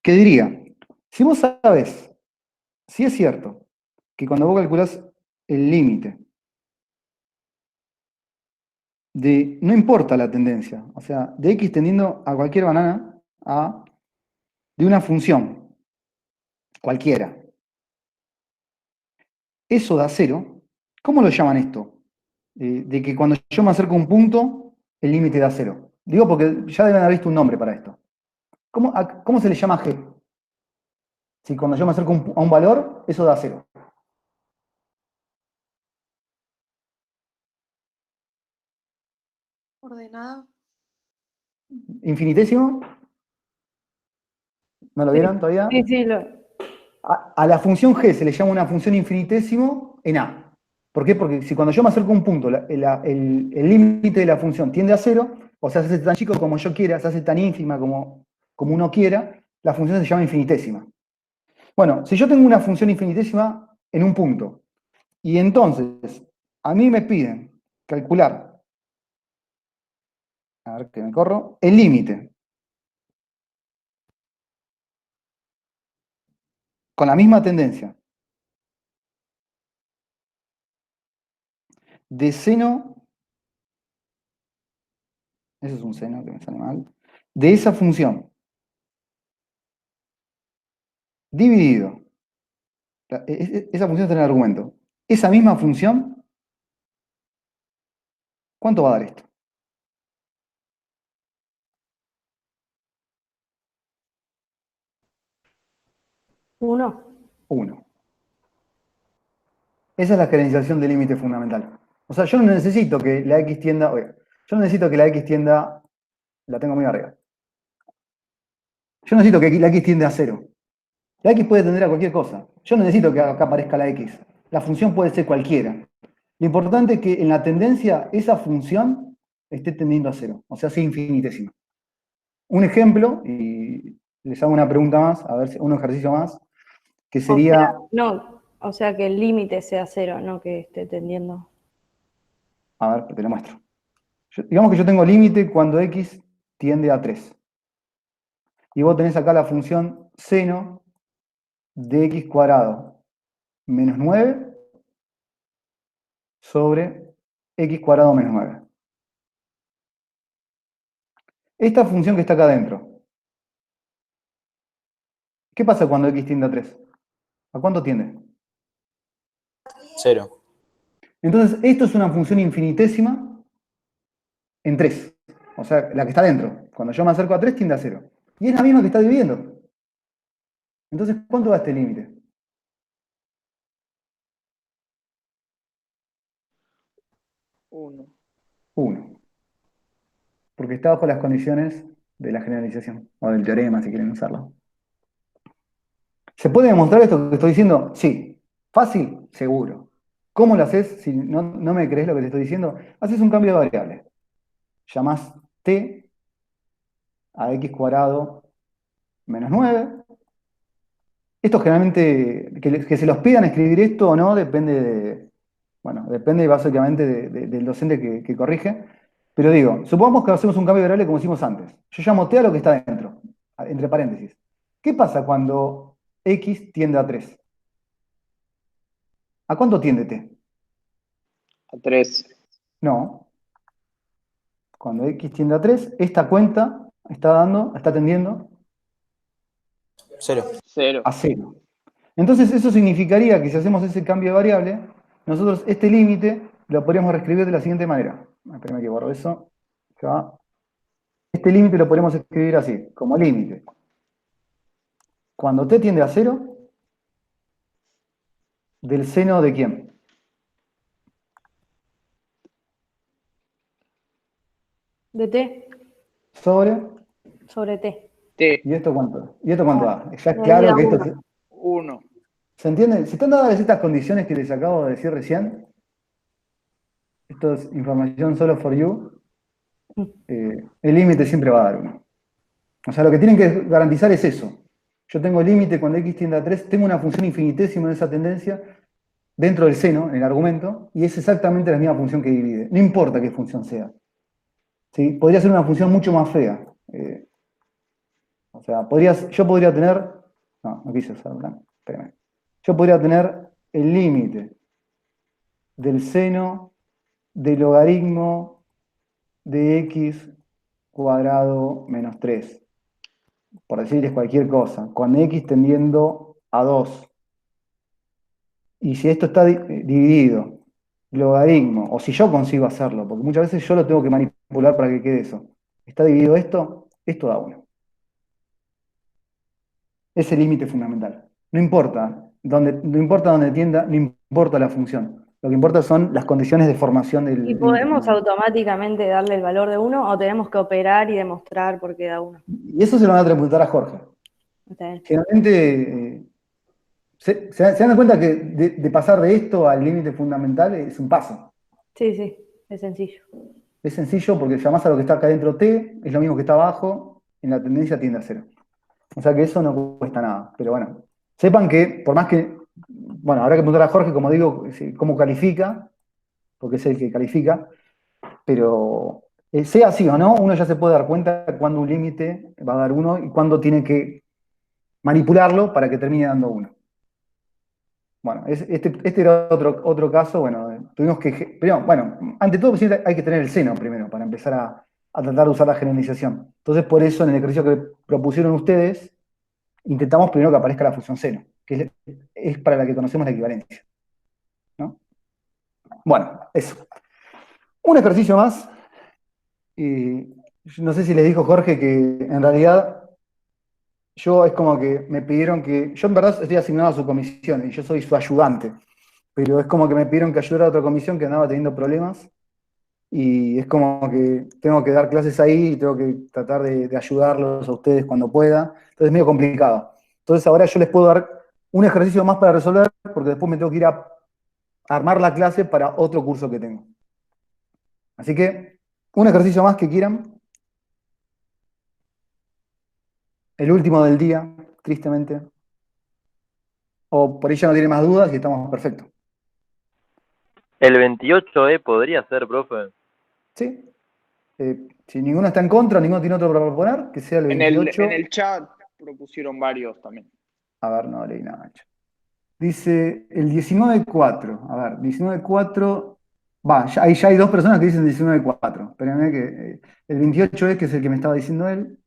¿Qué diría? Si vos sabés, si es cierto, que cuando vos calculás el límite de, no importa la tendencia, o sea, de x tendiendo a cualquier banana, de una función, cualquiera, eso da 0, ¿cómo lo llaman esto? De que cuando yo me acerco a un punto, el límite da 0. Digo porque ya deben haber visto un nombre para esto. ¿Cómo se le llama g? Si cuando yo me acerco a un valor, eso da 0. Ordenada. ¿Infinitésimo? ¿No lo vieron todavía? Sí, sí, A la función g se le llama una función infinitésimo en A. ¿Por qué? Porque si cuando yo me acerco a un punto, el límite de la función tiende a 0, o sea, se hace tan chico como yo quiera, se hace tan ínfima como uno quiera, la función se llama infinitésima. Bueno, si yo tengo una función infinitésima en un punto, y entonces a mí me piden calcular, a ver que me corro, el límite con la misma tendencia de seno, eso es un seno que me sale mal, de esa función dividido, esa función está en el argumento, esa misma función, ¿cuánto va a dar esto? 1. 1. Esa es la generalización del límite fundamental. O sea, yo no necesito que la X tienda, oiga, yo no necesito que la X tienda, la tengo muy arriba. Yo no necesito que la X tienda a 0. La X puede tender a cualquier cosa. Yo no necesito que acá aparezca la X. La función puede ser cualquiera. Lo importante es que en la tendencia esa función esté tendiendo a 0. O sea, sea infinitésima. Un ejemplo, y les hago una pregunta más, a ver si un ejercicio más, que sería... O sea que el límite sea 0, no que esté tendiendo. A ver, te lo muestro. Digamos que yo tengo límite cuando X tiende a 3. Y vos tenés acá la función seno de X cuadrado menos 9 sobre X cuadrado menos 9. Esta función que está acá adentro, ¿qué pasa cuando X tiende a 3? ¿A cuánto tiende? 0. Entonces, esto es una función infinitésima en 3. O sea, la que está adentro. Cuando yo me acerco a 3, tiende a 0. Y es la misma que está dividiendo. Entonces, ¿cuánto va este límite? 1. 1. Porque está bajo las condiciones de la generalización, o del teorema, si quieren usarlo. ¿Se puede demostrar esto que estoy diciendo? Sí. ¿Fácil? Seguro. ¿Cómo lo haces? Si no me crees lo que te estoy diciendo, haces un cambio de variable. Llamás t a x cuadrado menos 9. Esto generalmente, que se los pidan escribir esto o no, depende básicamente del docente que corrige. Pero digo, supongamos que hacemos un cambio de variable como hicimos antes. Yo llamo t a lo que está dentro, entre paréntesis. ¿Qué pasa cuando x tiende a 3? ¿A cuánto tiende t? A 3. No. Cuando x tiende a 3, esta cuenta está tendiendo 0. 0. a 0. Entonces eso significaría que si hacemos ese cambio de variable, nosotros este límite lo podríamos reescribir de la siguiente manera. Espérame que borro eso. Acá. Este límite lo podemos escribir así, como límite. Cuando t tiende a 0, ¿del seno de quién? De t Sobre t. T. ¿Y esto cuánto? ¿Y esto cuánto da? Ya es Me claro olvida que esto... uno. 1. ¿Se entiende? Si están dadas estas condiciones que les acabo de decir recién, esto es información solo for you, el límite siempre va a dar 1. O sea, lo que tienen que garantizar es eso. Yo tengo límite cuando x tiende a 3, tengo una función infinitésima en esa tendencia dentro del seno, en el argumento, y es exactamente la misma función que divide. No importa qué función sea. ¿Sí? Podría ser una función mucho más fea. O sea, yo podría tener... No quise usarla. Espérame. Yo podría tener el límite del seno del logaritmo de x cuadrado menos 3. Por decirles cualquier cosa. Con x tendiendo a 2. Y si esto está dividido, logaritmo, o si yo consigo hacerlo, porque muchas veces yo lo tengo que manipular para que quede eso. Está dividido esto da 1. Es el límite fundamental. No importa dónde tienda, no importa la función. Lo que importa son las condiciones de formación del ¿Y límite podemos fundamental. automáticamente darle el valor de 1 o tenemos que operar y demostrar por qué da 1? Y eso se lo van a preguntar a Jorge. Está bien. Generalmente, se dan cuenta que de pasar de esto al límite fundamental es un paso. Sí, es sencillo. Es sencillo porque llamás a lo que está acá dentro T, es lo mismo que está abajo, en la tendencia tiende a 0. O sea que eso no cuesta nada. Pero bueno, sepan que, por más que, bueno, habrá que preguntar a Jorge, como digo, cómo califica, porque es el que califica, pero sea así o no, uno ya se puede dar cuenta cuando un límite va a dar 1 y cuándo tiene que manipularlo para que termine dando 1. Bueno, este era otro caso, bueno, tuvimos que... Pero, bueno, ante todo hay que tener el seno primero para empezar a tratar de usar la generalización. Entonces, por eso, en el ejercicio que propusieron ustedes, intentamos primero que aparezca la función seno, que es para la que conocemos la equivalencia. ¿No? Bueno, eso. Un ejercicio más. No sé si les dijo Jorge que en realidad yo es como que me pidieron que, yo en verdad estoy asignado a su comisión y yo soy su ayudante, pero es como que me pidieron que ayudara a otra comisión que andaba teniendo problemas y es como que tengo que dar clases ahí y tengo que tratar de ayudarlos a ustedes cuando pueda, entonces es medio complicado. Entonces ahora yo les puedo dar un ejercicio más para resolver porque después me tengo que ir a armar la clase para otro curso que tengo. Así que, un ejercicio más que quieran. El último del día, tristemente. O por ahí ya no tiene más dudas y estamos perfectos. El 28E podría ser, profe. ¿Sí? Si ninguno está en contra, ninguno tiene otro para proponer, que sea el En 28. el chat propusieron varios también. A ver, no leí nada. Dice el 19-4. A ver, 19-4. Va, ahí ya hay dos personas que dicen 19-4. Espérenme que el 28 es que es el que me estaba diciendo él.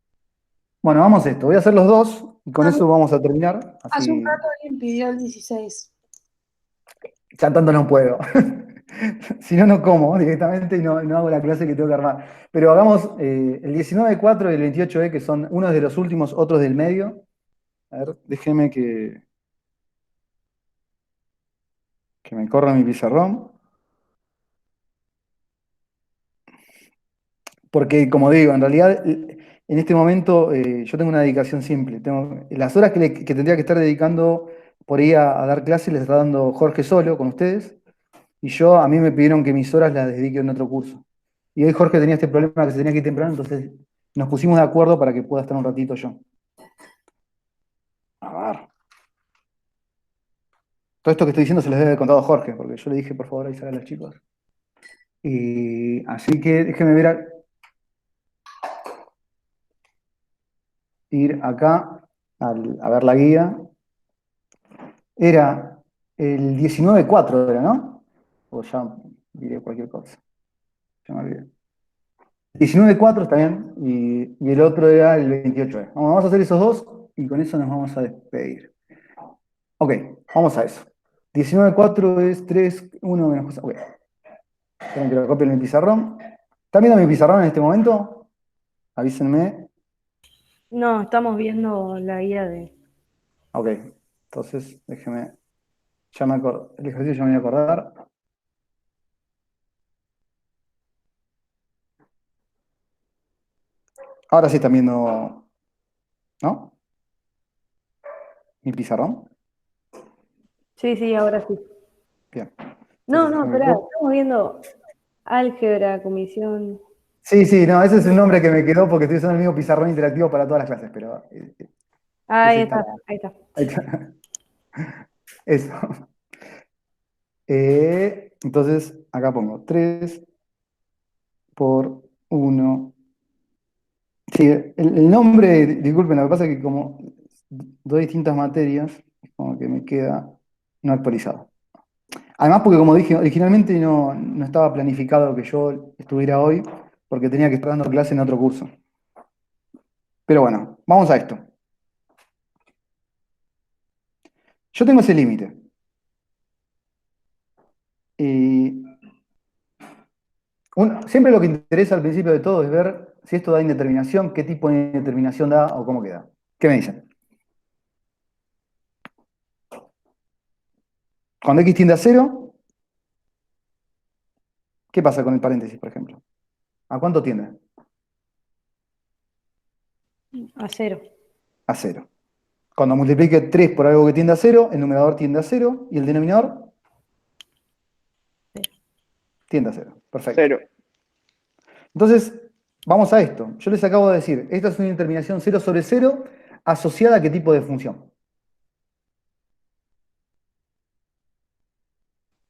Bueno, vamos a esto. Voy a hacer los dos y con eso vamos a terminar. Hace un Así, rato alguien pidió el 16. ya tanto no puedo. Si no, no como directamente y no hago la clase que tengo que armar. Pero hagamos el 19-4 y el 28E, que son unos de los últimos, otros del medio. A ver, déjeme que me corra mi pizarrón. Porque, como digo, en realidad, en este momento yo tengo una dedicación simple. Las horas que tendría que estar dedicando por ahí a dar clases les está dando Jorge solo con ustedes. Y a mí me pidieron que mis horas las dedique en otro curso. Y hoy Jorge tenía este problema que se tenía que ir temprano, entonces nos pusimos de acuerdo para que pueda estar un ratito yo. A ver. Todo esto que estoy diciendo se les debe haber contado a Jorge, porque yo le dije, por favor, avisar a los chicos. Y así que déjenme ir acá a ver la guía. Era el 19-4, era, ¿no? O ya diré cualquier cosa. Ya me olvidé. 19-4 está bien, y el otro era el 28. Vamos a hacer esos dos y con eso nos vamos a despedir. Ok, vamos a eso. 19-4 es 3, 1 menos cosa. Ok. Esperen que lo copie en mi pizarrón. ¿Están viendo mi pizarrón en este momento? Avísenme. No, estamos viendo la guía de... Ok, entonces déjeme. Ya me acuerdo. El ejercicio ya me voy a acordar. Ahora sí están viendo, ¿no? Mi pizarrón. Sí, ahora sí. Bien. No, Entonces, déjame espera, estamos viendo álgebra, comisión. Sí, no, ese es un nombre que me quedó porque estoy usando el mismo pizarrón interactivo para todas las clases, pero Ahí ese está, está. ahí está. Ahí está. Eso. Entonces, acá pongo 3 por 1. Sí, el nombre, disculpen, lo que pasa es que como doy distintas materias, es como que me queda no actualizado. Además, porque como dije, originalmente no estaba planificado que yo estuviera hoy, porque tenía que estar dando clase en otro curso. Pero bueno, vamos a esto. Yo tengo ese límite. Y siempre lo que interesa al principio de todo es ver si esto da indeterminación, qué tipo de indeterminación da o cómo queda. ¿Qué me dicen? Cuando x tiende a 0, ¿qué pasa con el paréntesis, por ejemplo? ¿A cuánto tiende? A 0. A 0. Cuando multiplique 3 por algo que tiende a 0, el numerador tiende a 0 y el denominador tiende a 0. Perfecto. 0. Entonces, vamos a esto. Yo les acabo de decir, esta es una indeterminación 0 sobre 0 asociada a qué tipo de función.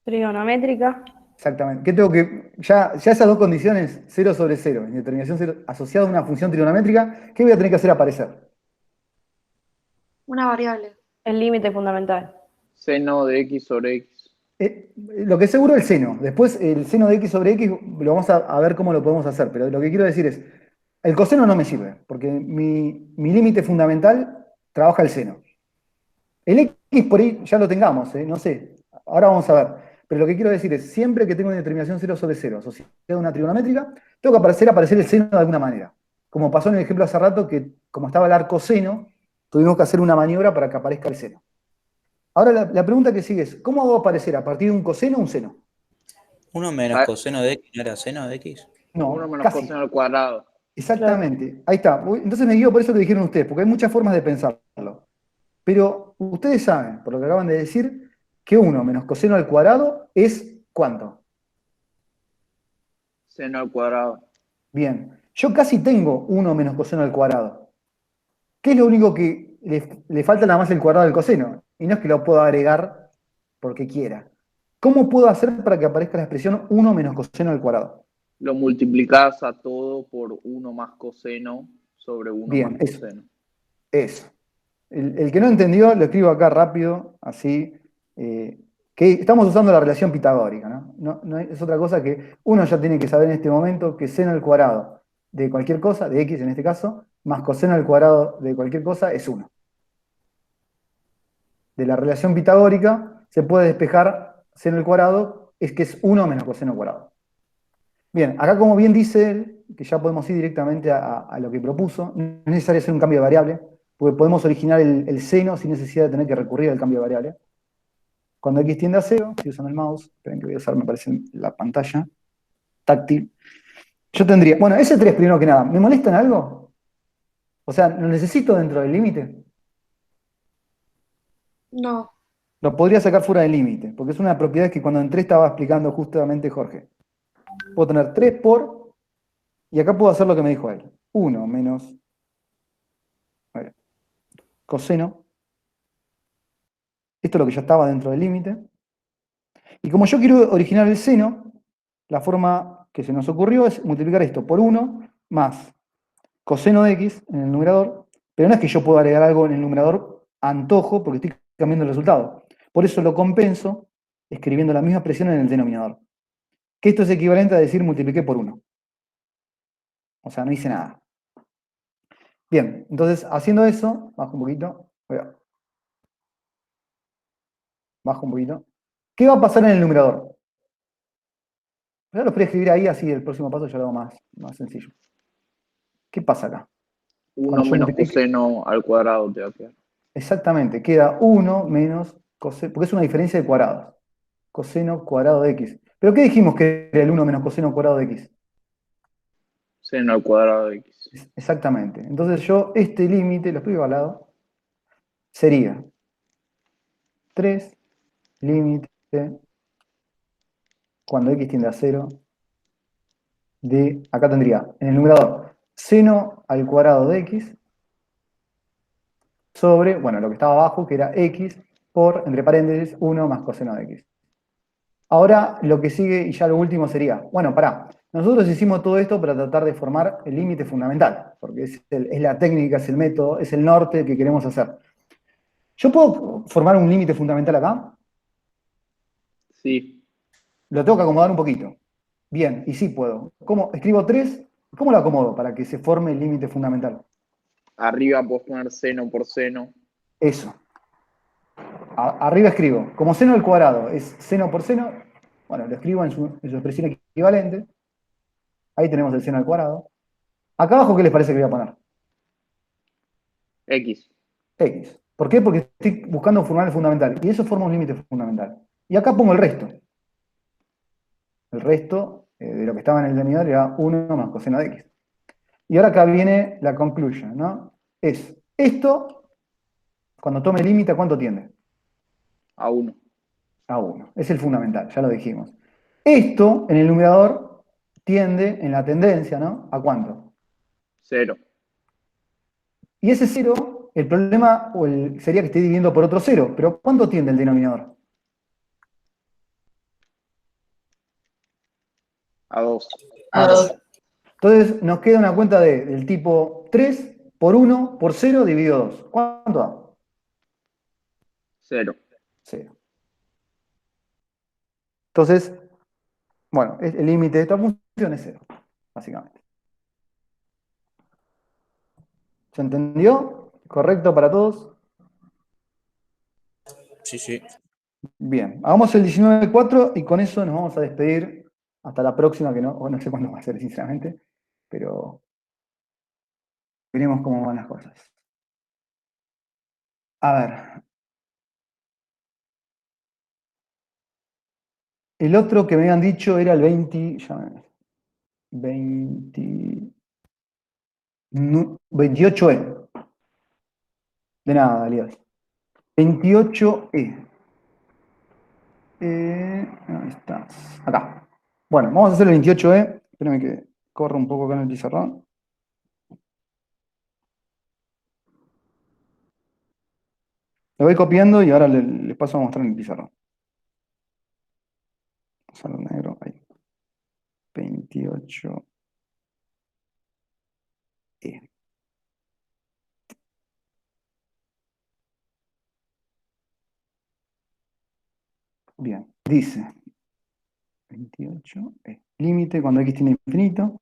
Trigonométrica. Exactamente. ¿Qué tengo que, ya esas dos condiciones, 0 sobre 0, indeterminación 0 asociada a una función trigonométrica, ¿qué voy a tener que hacer aparecer? Una variable. El límite fundamental. Seno de x sobre x. Lo que es seguro es el seno. Después el seno de x sobre x lo vamos a ver cómo lo podemos hacer. Pero lo que quiero decir es, el coseno no me sirve, porque mi límite fundamental trabaja el seno. El x por ahí ya lo tengamos, no sé. Ahora vamos a ver. Pero lo que quiero decir es, siempre que tengo una determinación 0 sobre 0 asociada a una trigonométrica, tengo que aparecer el seno de alguna manera. Como pasó en el ejemplo hace rato, que como estaba el arco seno, tuvimos que hacer una maniobra para que aparezca el seno. Ahora la pregunta que sigue es, ¿cómo va a aparecer a partir de un coseno o un seno? 1 menos Ah, coseno de x, ¿no era seno de x? 1 No, menos casi. coseno al cuadrado. Exactamente. Ahí está. Entonces me guío por eso que dijeron ustedes, porque hay muchas formas de pensarlo. Pero ustedes saben, por lo que acaban de decir, que 1 menos coseno al cuadrado es ¿cuánto? Seno al cuadrado. Bien. Yo casi tengo 1 menos coseno al cuadrado. ¿Qué es lo único que le falta nada más el cuadrado del coseno? Y no es que lo puedo agregar porque quiera. ¿Cómo puedo hacer para que aparezca la expresión 1 menos coseno al cuadrado? Lo multiplicás a todo por 1 más coseno sobre 1 Bien, más coseno. eso. El que no entendió, lo escribo acá rápido, así, que estamos usando la relación pitagórica, ¿no? No es otra cosa que uno ya tiene que saber en este momento que seno al cuadrado de cualquier cosa, de x en este caso, más coseno al cuadrado de cualquier cosa es 1. De la relación pitagórica se puede despejar seno al cuadrado, es que es 1 menos coseno al cuadrado. Bien, acá como bien dice él, que ya podemos ir directamente a lo que propuso, no es necesario hacer un cambio de variable, porque podemos originar el seno sin necesidad de tener que recurrir al cambio de variable. Cuando x tiende a 0, estoy usando el mouse, esperen que voy a usar, me parece, la pantalla táctil. Yo tendría, bueno, ese 3 primero que nada, ¿me molesta en algo? O sea, ¿lo necesito dentro del límite? No. Lo podría sacar fuera del límite, porque es una propiedad que cuando entré estaba explicando justamente Jorge. Puedo tener 3 por, y acá puedo hacer lo que me dijo él. 1 menos, a ver, coseno. Esto es lo que ya estaba dentro del límite. Y como yo quiero originar el seno, la forma que se nos ocurrió es multiplicar esto por 1 más coseno de x en el numerador, pero no es que yo pueda agregar algo en el numerador a antojo porque estoy cambiando el resultado. Por eso lo compenso escribiendo la misma expresión en el denominador. Que esto es equivalente a decir multipliqué por 1. O sea, no hice nada. Bien, entonces haciendo eso, bajo un poquito, bajo un poquito. ¿Qué va a pasar en el numerador? Ya lo podría escribir ahí, así el próximo paso ya lo hago más sencillo. ¿Qué pasa acá? 1 yo menos multiplique- coseno al cuadrado te va a quedar. Exactamente, queda 1 menos coseno, porque es una diferencia de cuadrados. Coseno cuadrado de x. ¿Pero qué dijimos que era el 1 menos coseno cuadrado de x? Seno al cuadrado de x. Exactamente. Entonces yo este límite, lo escribo al lado, sería 3 límite cuando x tiende a 0 de, acá tendría, en el numerador, seno al cuadrado de x sobre, bueno, lo que estaba abajo, que era x por, entre paréntesis, 1 más coseno de x. Ahora lo que sigue, y ya lo último sería, bueno, pará, nosotros hicimos todo esto para tratar de formar el límite fundamental, porque es la técnica, es el método, es el norte que queremos hacer. ¿Yo puedo formar un límite fundamental acá? Sí. Lo tengo que acomodar un poquito. Bien, y sí puedo. ¿Cómo? Escribo 3, ¿cómo lo acomodo para que se forme el límite fundamental? Arriba puedes poner seno por seno. Eso. Arriba escribo, como seno al cuadrado es seno por seno, bueno, lo escribo en su expresión equivalente. Ahí tenemos el seno al cuadrado. Acá abajo, ¿qué les parece que voy a poner? X. X. ¿Por qué? Porque estoy buscando formar el fundamental. Y eso forma un límite fundamental. Y acá pongo el resto. El resto de lo que estaba en el denominador era 1 más coseno de x. Y ahora acá viene la conclusión, ¿no? Es esto, cuando tome límite, ¿a cuánto tiende? A 1. A 1. Es el fundamental, ya lo dijimos. Esto, en el numerador, tiende, en la tendencia, ¿no? ¿A cuánto? 0. Y ese 0, el problema sería que esté dividiendo por otro 0. Pero ¿cuánto tiende el denominador? A 2. A 2. Entonces nos queda una cuenta del tipo 3 por 1 por 0 dividido 2. ¿Cuánto da? 0. 0. Entonces, bueno, el límite de esta función es 0, básicamente. ¿Se entendió? ¿Correcto para todos? Sí, sí. Bien, hagamos el 19.4 y con eso nos vamos a despedir hasta la próxima, que no sé cuándo va a ser, sinceramente, pero veremos cómo van las cosas. A ver. El otro que me habían dicho era el 20, 20, 28E. De nada, alias. 28E. Ahí estás. Acá. Bueno, vamos a hacer el 28E. Espérame que corra un poco acá en el pizarrón. Lo voy copiando y ahora les paso a mostrar en el pizarrón. Vamos a lo negro. Ahí. 28E. Bien. Dice 28E. Límite cuando x tiene infinito.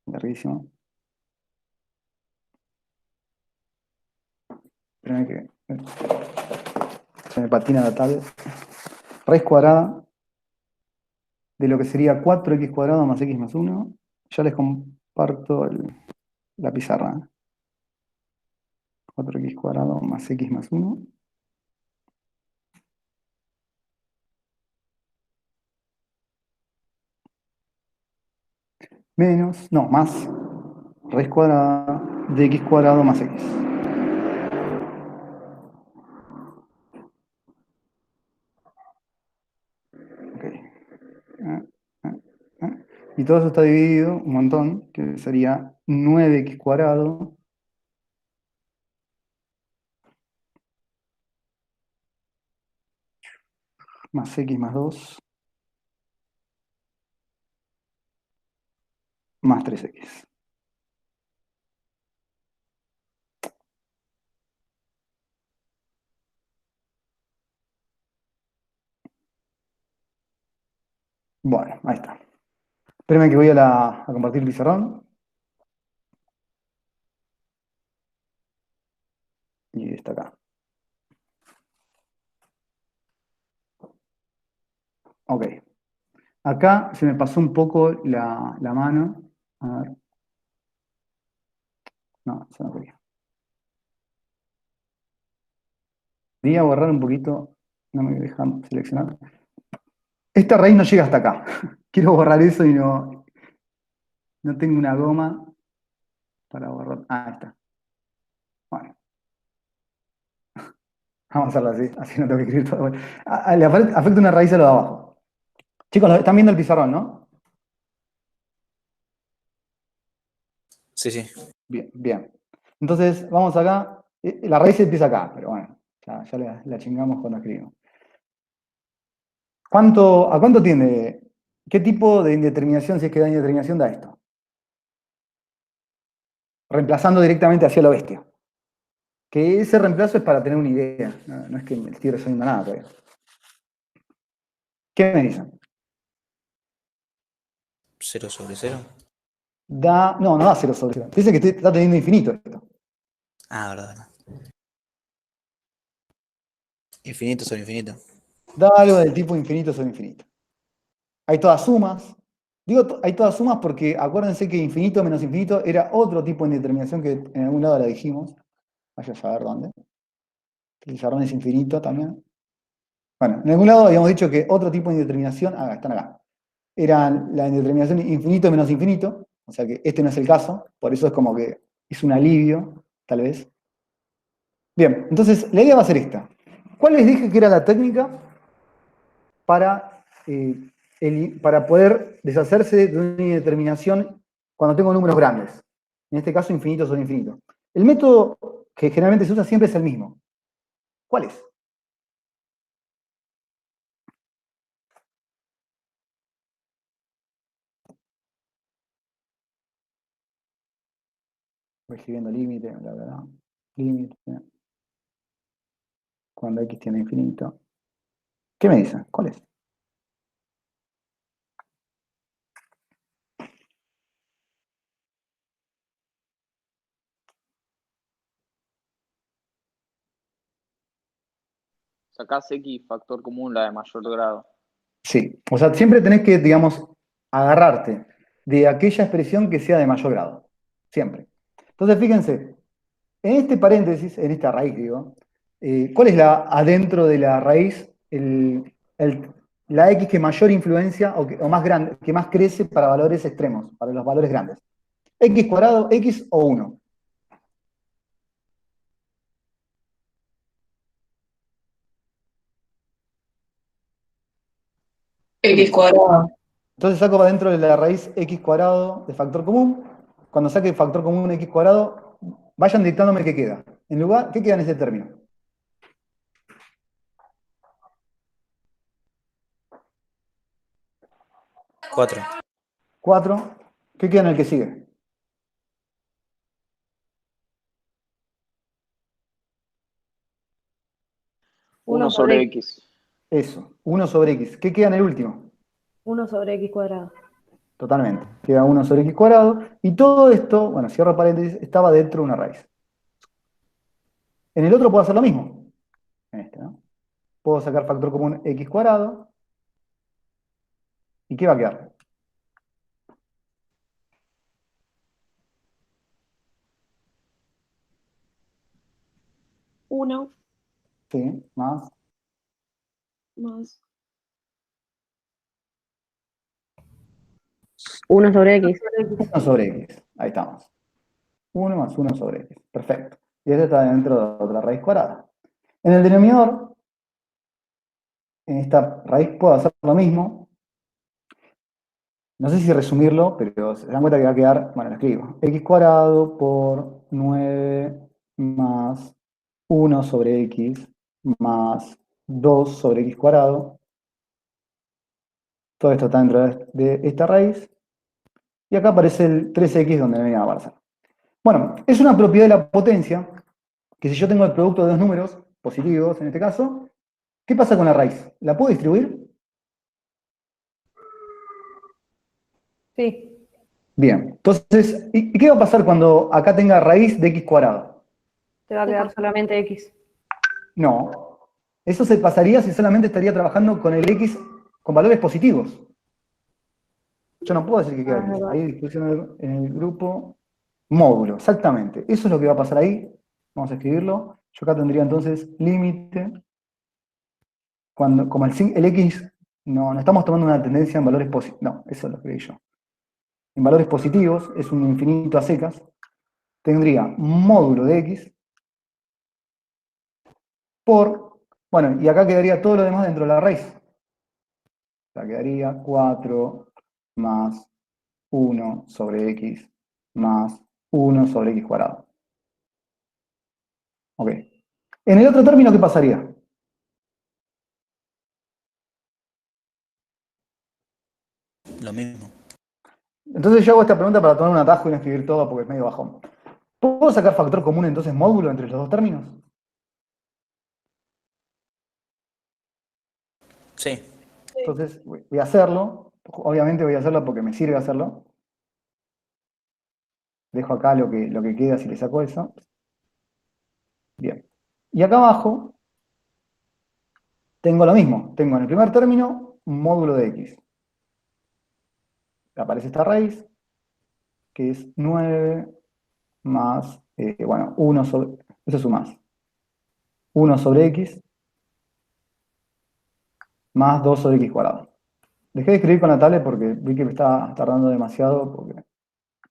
Larguísimo. Espérame que se me patina la tablet. Raíz cuadrada de lo que sería 4x cuadrado más x más 1. Ya les comparto la pizarra. 4x cuadrado más x más 1. Menos, no, más raíz cuadrada de x cuadrado más x. Ok. Y todo eso está dividido un montón, que sería 9x cuadrado más x más 2 más 3x. Bueno, ahí está. Espérenme que voy a compartir el pizarrón. Y está acá. Ok. Acá se me pasó un poco la mano. A ver. No, se me quería. Voy a borrar un poquito. No me dejan seleccionar. Esta raíz no llega hasta acá. Quiero borrar eso y no tengo una goma para borrar. Ah, ahí está. Bueno. Vamos a hacerlo así. Así no tengo que escribir todo. Le afecta una raíz a lo de abajo. Chicos, están viendo el pizarrón, ¿no? Sí, sí. Bien, bien. Entonces, vamos acá. La raíz empieza acá, pero bueno, ya la chingamos cuando escribimos. ¿A cuánto tiende? ¿Qué tipo de indeterminación, si es que da indeterminación, da esto? Reemplazando directamente hacia lo bestia. Que ese reemplazo es para tener una idea. No es que me estoy resolviendo nada todavía. ¿Qué me dicen? 0 sobre 0. No da 0 sobre 0. Dice que está teniendo infinito esto. Ah, verdad. Infinito sobre infinito. Da algo del tipo infinito sobre infinito. Hay todas sumas. Digo, hay todas sumas porque acuérdense que infinito menos infinito era otro tipo de indeterminación que en algún lado la dijimos. Vaya a saber dónde. El pizarrón es infinito también. Bueno, en algún lado habíamos dicho que otro tipo de indeterminación, están acá, era la indeterminación infinito menos infinito, o sea que este no es el caso, por eso es como que es un alivio, tal vez. Bien, entonces la idea va a ser esta. ¿Cuál les dije que era la técnica para poder deshacerse de una indeterminación cuando tengo números grandes? En este caso, infinito sobre infinito. El método que generalmente se usa siempre es el mismo. ¿Cuál es? Voy escribiendo límite, bla, bla, bla. Límite. Cuando x tiene infinito. ¿Qué me dicen? ¿Cuál es? Sacás X factor común, la de mayor grado. Sí, o sea, siempre tenés que, digamos, agarrarte de aquella expresión que sea de mayor grado. Siempre. Entonces, fíjense, en este paréntesis, en esta raíz, digo, ¿cuál es la adentro de la raíz? La X que mayor influencia o más grande, que más crece para valores extremos, para los valores grandes. X cuadrado, X o 1. X cuadrado. Entonces saco para dentro de la raíz X cuadrado de factor común. Cuando saque el factor común X cuadrado, vayan dictándome qué queda. En lugar, ¿qué queda en ese término? 4. 4. ¿Qué queda en el que sigue? 1 sobre X. Eso, 1 sobre X. ¿Qué queda en el último? 1 sobre X cuadrado. Totalmente. Queda 1 sobre X cuadrado. Y todo esto, bueno, cierro paréntesis, estaba dentro de una raíz. En el otro puedo hacer lo mismo. En este, ¿no? Puedo sacar factor común X cuadrado. ¿Y qué va a quedar? Uno Sí, más. más 1 sobre X. 1 sobre X. Ahí estamos. 1 más 1 sobre X. Perfecto. Y este está dentro de otra raíz cuadrada. En el denominador, en esta raíz puedo hacer lo mismo. No sé si resumirlo, pero se dan cuenta que va a quedar, bueno, lo escribo. X cuadrado por 9 más 1 sobre X más 2 sobre X cuadrado. Todo esto está dentro de esta raíz. Y acá aparece el 3X donde venía a aparecer. Bueno, es una propiedad de la potencia, que si yo tengo el producto de dos números positivos, en este caso, ¿qué pasa con la raíz? ¿La puedo distribuir? Sí. Bien, entonces, ¿y qué va a pasar cuando acá tenga raíz de X cuadrado? Te va a quedar solamente X. No, eso se pasaría si solamente estaría trabajando con el X con valores positivos. Yo no puedo decir que queda X. Ahí discusión en el grupo. Módulo, exactamente. Eso es lo que va a pasar ahí. Vamos a escribirlo. Yo acá tendría entonces límite. Cuando, como el X, no estamos tomando una tendencia en valores positivos. No, eso lo escribí yo. En valores positivos, es un infinito a secas. Tendría módulo de X por, bueno, y acá quedaría todo lo demás dentro de la raíz. O sea, quedaría 4 más 1 sobre X más 1 sobre X cuadrado. Ok. En el otro término, ¿qué pasaría? Lo mismo. Entonces yo hago esta pregunta para tomar un atajo y no escribir todo porque es medio bajón. ¿Puedo sacar factor común entonces módulo entre los dos términos? Sí. Entonces voy a hacerlo. Obviamente voy a hacerlo porque me sirve hacerlo. Dejo acá lo que queda si le saco eso. Bien. Y acá abajo tengo lo mismo. Tengo en el primer término un módulo de X. Aparece esta raíz, que es 9 más, bueno, 1 sobre, eso es un más. 1 sobre X más 2 sobre X cuadrado. Dejé de escribir con la tablet porque vi que me estaba tardando demasiado, porque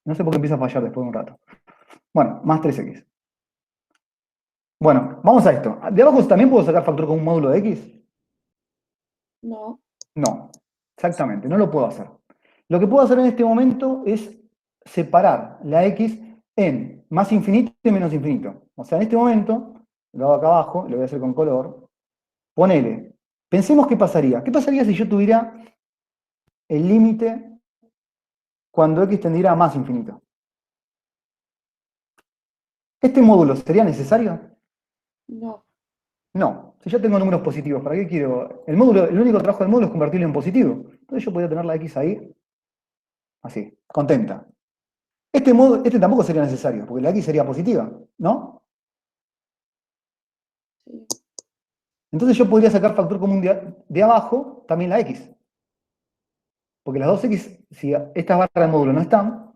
no sé por qué empieza a fallar después de un rato. Bueno, más 3X. Bueno, vamos a esto. ¿De abajo también puedo sacar factor con un módulo de X? no. No, exactamente, no lo puedo hacer. Lo que puedo hacer en este momento es separar la X en más infinito y menos infinito. O sea, en este momento, lo hago acá abajo, lo voy a hacer con color, ponele. Pensemos qué pasaría. ¿Qué pasaría si yo tuviera el límite cuando X tendiera a más infinito? ¿Este módulo sería necesario? No. No. Si yo tengo números positivos, ¿para qué quiero? El módulo, el único trabajo del módulo es convertirlo en positivo. Entonces yo podría tener la X ahí, así, contenta. Este tampoco sería necesario, porque la X sería positiva, ¿no? Sí. Entonces yo podría sacar factor común de abajo también la X. Porque las 2x, si estas barras de módulo no están,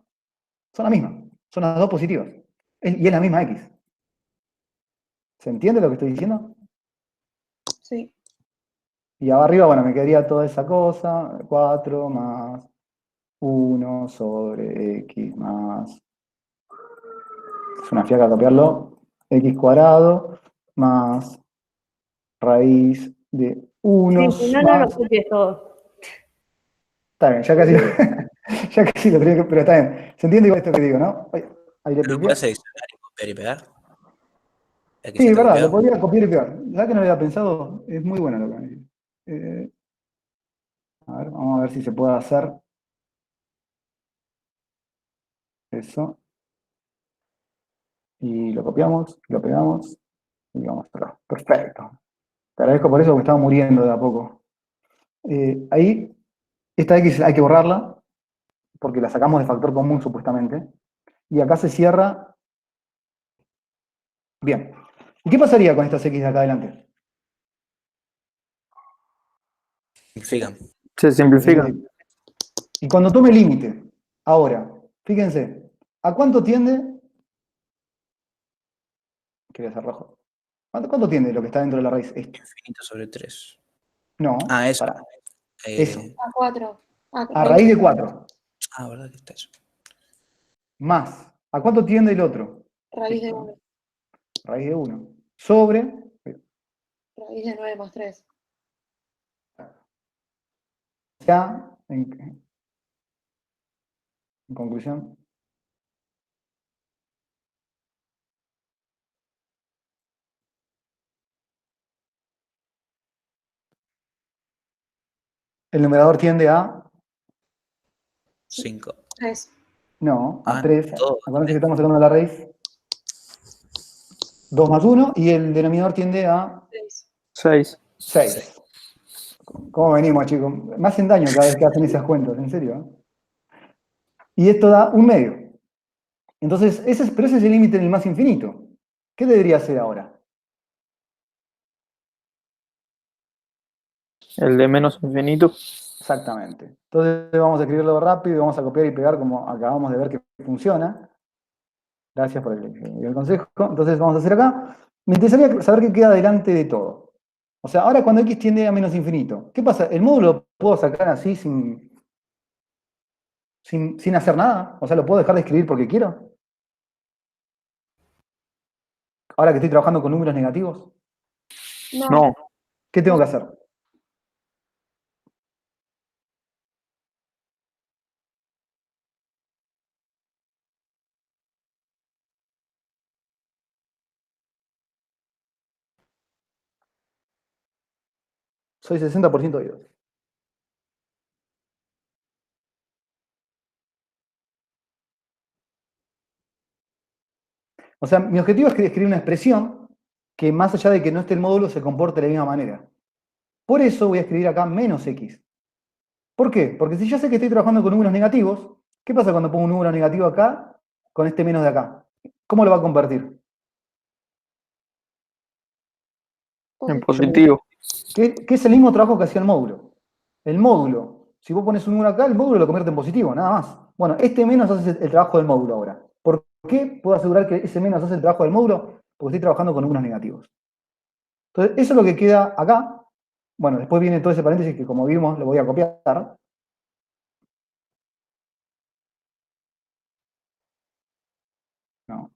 son las mismas. Son las dos positivas. Y es la misma x. ¿Se entiende lo que estoy diciendo? Sí. Y arriba, bueno, me quedaría toda esa cosa. 4 más 1 sobre x más... Es una fiaca copiarlo. X cuadrado más raíz de 1 Sí, no más... lo copies todo. Está bien, ya casi, ya casi lo tenía que... Pero está bien. ¿Se entiende igual esto que digo, no? Ay, ahí le ¿Pero piqué. puedes seleccionar y copiar y pegar? ¿Es que Sí, ya es está verdad, lo copiado? podría copiar y pegar. Ya que no lo había pensado, es muy bueno lo que me dice. A ver, vamos a ver si se puede hacer eso. Y lo copiamos, lo pegamos y vamos acá. Perfecto. Te agradezco por eso porque estaba muriendo de a poco. Ahí, esta X hay que borrarla porque la sacamos de factor común supuestamente. Y acá se cierra. Bien. ¿Y qué pasaría con estas X de acá adelante? Simplifican. Se simplifican. Y cuando tome límite, ahora, fíjense, ¿a cuánto tiende? Quería hacer rojo. ¿Cuánto tiende lo que está dentro de la raíz? Esto. Infinito sobre 3. No, Ah, eso. pará. Eso. A 4. A raíz de 4. Ah, ¿verdad que está eso? Más. ¿A cuánto tiende el otro? Raíz de Esto. 1. Raíz de 1. Sobre. Raíz de 9 más 3. Ya, en conclusión. El numerador tiende a. 5. 3. No, a Ah, 3. todo. Acuérdense que estamos sacando la raíz. 2 más 1. Y el denominador tiende a 6. 6. 6. ¿Cómo venimos, chicos? Me hacen daño cada vez que hacen esas cuentas, en serio. Y esto da un medio. Entonces, pero ese es el límite en el más infinito. ¿Qué debería hacer ahora? El de menos infinito. Exactamente. Entonces vamos a escribirlo rápido y vamos a copiar y pegar como acabamos de ver que funciona. Gracias por el consejo. Entonces vamos a hacer acá. Me interesaría saber qué queda delante de todo. O sea, ahora cuando x tiende a menos infinito, ¿qué pasa? ¿El módulo lo puedo sacar así sin hacer nada? O sea, ¿lo puedo dejar de escribir porque quiero? Ahora que estoy trabajando con números negativos. No. ¿Qué tengo que hacer? Soy 60% oído. O sea, mi objetivo es escribir una expresión que más allá de que no esté el módulo se comporte de la misma manera. Por eso voy a escribir acá menos x. ¿Por qué? Porque si yo sé que estoy trabajando con números negativos, ¿qué pasa cuando pongo un número negativo acá con este menos de acá? ¿Cómo lo va a convertir? En positivo. Que es el mismo trabajo que hacía el módulo. El módulo, si vos pones un número acá, el módulo lo convierte en positivo, nada más. Bueno, este menos hace el trabajo del módulo ahora. ¿Por qué puedo asegurar que ese menos hace el trabajo del módulo? Porque estoy trabajando con números negativos. Entonces, eso es lo que queda acá. Bueno, después viene todo ese paréntesis que como vimos lo voy a copiar. No.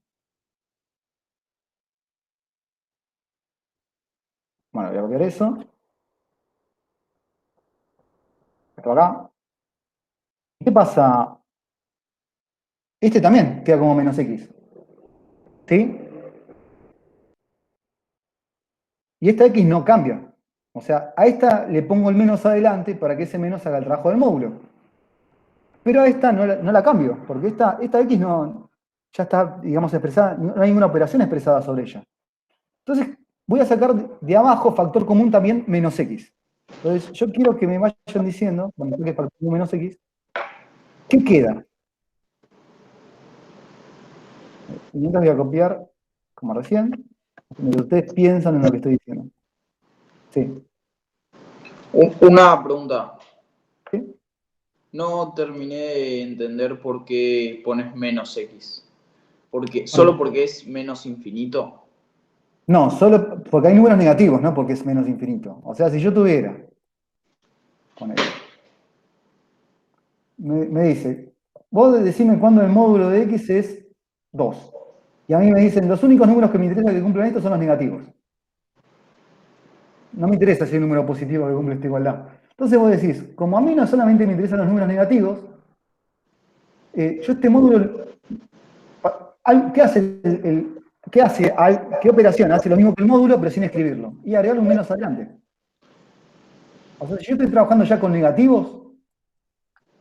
Bueno, voy a copiar eso. Esto acá. ¿Qué pasa? Este también queda como menos x. ¿Sí? Y esta x no cambia. O sea, a esta le pongo el menos adelante para que ese menos haga el trabajo del módulo. Pero a esta no la cambio, porque esta x no, ya está, digamos, expresada, no hay ninguna operación expresada sobre ella. Entonces, voy a sacar de abajo factor común también menos x. Entonces, yo quiero que me vayan diciendo, cuando toque factor común menos x, ¿qué queda? Y mientras voy a copiar, como recién, mientras ustedes piensan en lo que estoy diciendo. Sí. Una pregunta. ¿Sí? No terminé de entender por qué pones menos X. ¿Solo porque es menos infinito? No, solo porque hay números negativos, no porque es menos infinito. O sea, si yo tuviera, ponele, me dice, vos decime cuándo el módulo de X es 2. Y a mí me dicen, los únicos números que me interesa que cumplan esto son los negativos. No me interesa si hay un número positivo que cumple esta igualdad. Entonces vos decís, como a mí no solamente me interesan los números negativos, yo este módulo, ¿qué hace qué operación? Hace lo mismo que el módulo, pero sin escribirlo. Y agregarle un menos adelante. O sea, si yo estoy trabajando ya con negativos,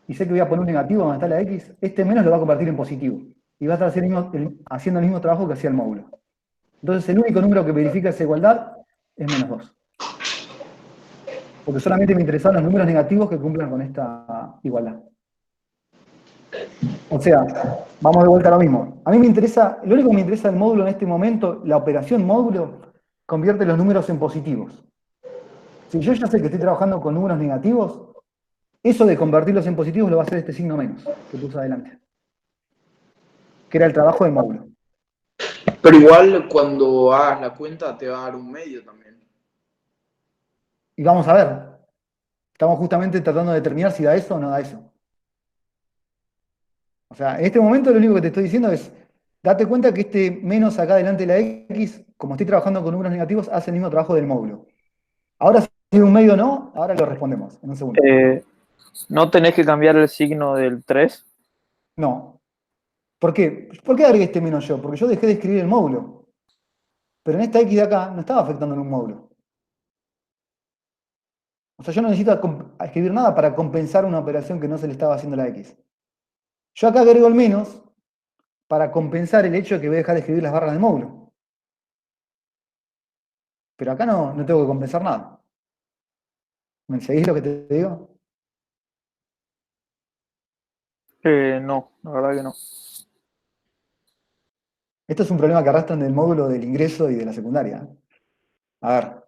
y sé que voy a poner un negativo donde está la X, este menos lo va a convertir en positivo. Y va a estar haciendo el mismo trabajo que hacía el módulo. Entonces el único número que verifica esa igualdad es menos 2. Porque solamente me interesaban los números negativos que cumplan con esta igualdad. O sea, vamos de vuelta a lo mismo. A mí me interesa, lo único que me interesa del módulo en este momento, la operación módulo, convierte los números en positivos. Si yo ya sé que estoy trabajando con números negativos, eso de convertirlos en positivos lo va a hacer este signo menos, que puse adelante. Que era el trabajo del módulo. Pero igual cuando hagas la cuenta te va a dar un medio también. Y vamos a ver. Estamos justamente tratando de determinar si da eso o no da eso. O sea, en este momento lo único que te estoy diciendo es, date cuenta que este menos acá delante de la X, como estoy trabajando con números negativos, hace el mismo trabajo del módulo. Ahora si es un medio o no, ahora lo respondemos en un segundo. ¿No tenés que cambiar el signo del 3? No. ¿Por qué? ¿Por qué agregué este menos yo? Porque yo dejé de escribir el módulo. Pero en esta X de acá no estaba afectando en un módulo. O sea, yo no necesito escribir nada para compensar una operación que no se le estaba haciendo a la X. Yo acá agrego el menos para compensar el hecho de que voy a dejar de escribir las barras del módulo. Pero acá no tengo que compensar nada. ¿Me seguís lo que te digo? No, la verdad que no. Esto es un problema que arrastran del módulo del ingreso y de la secundaria. A ver,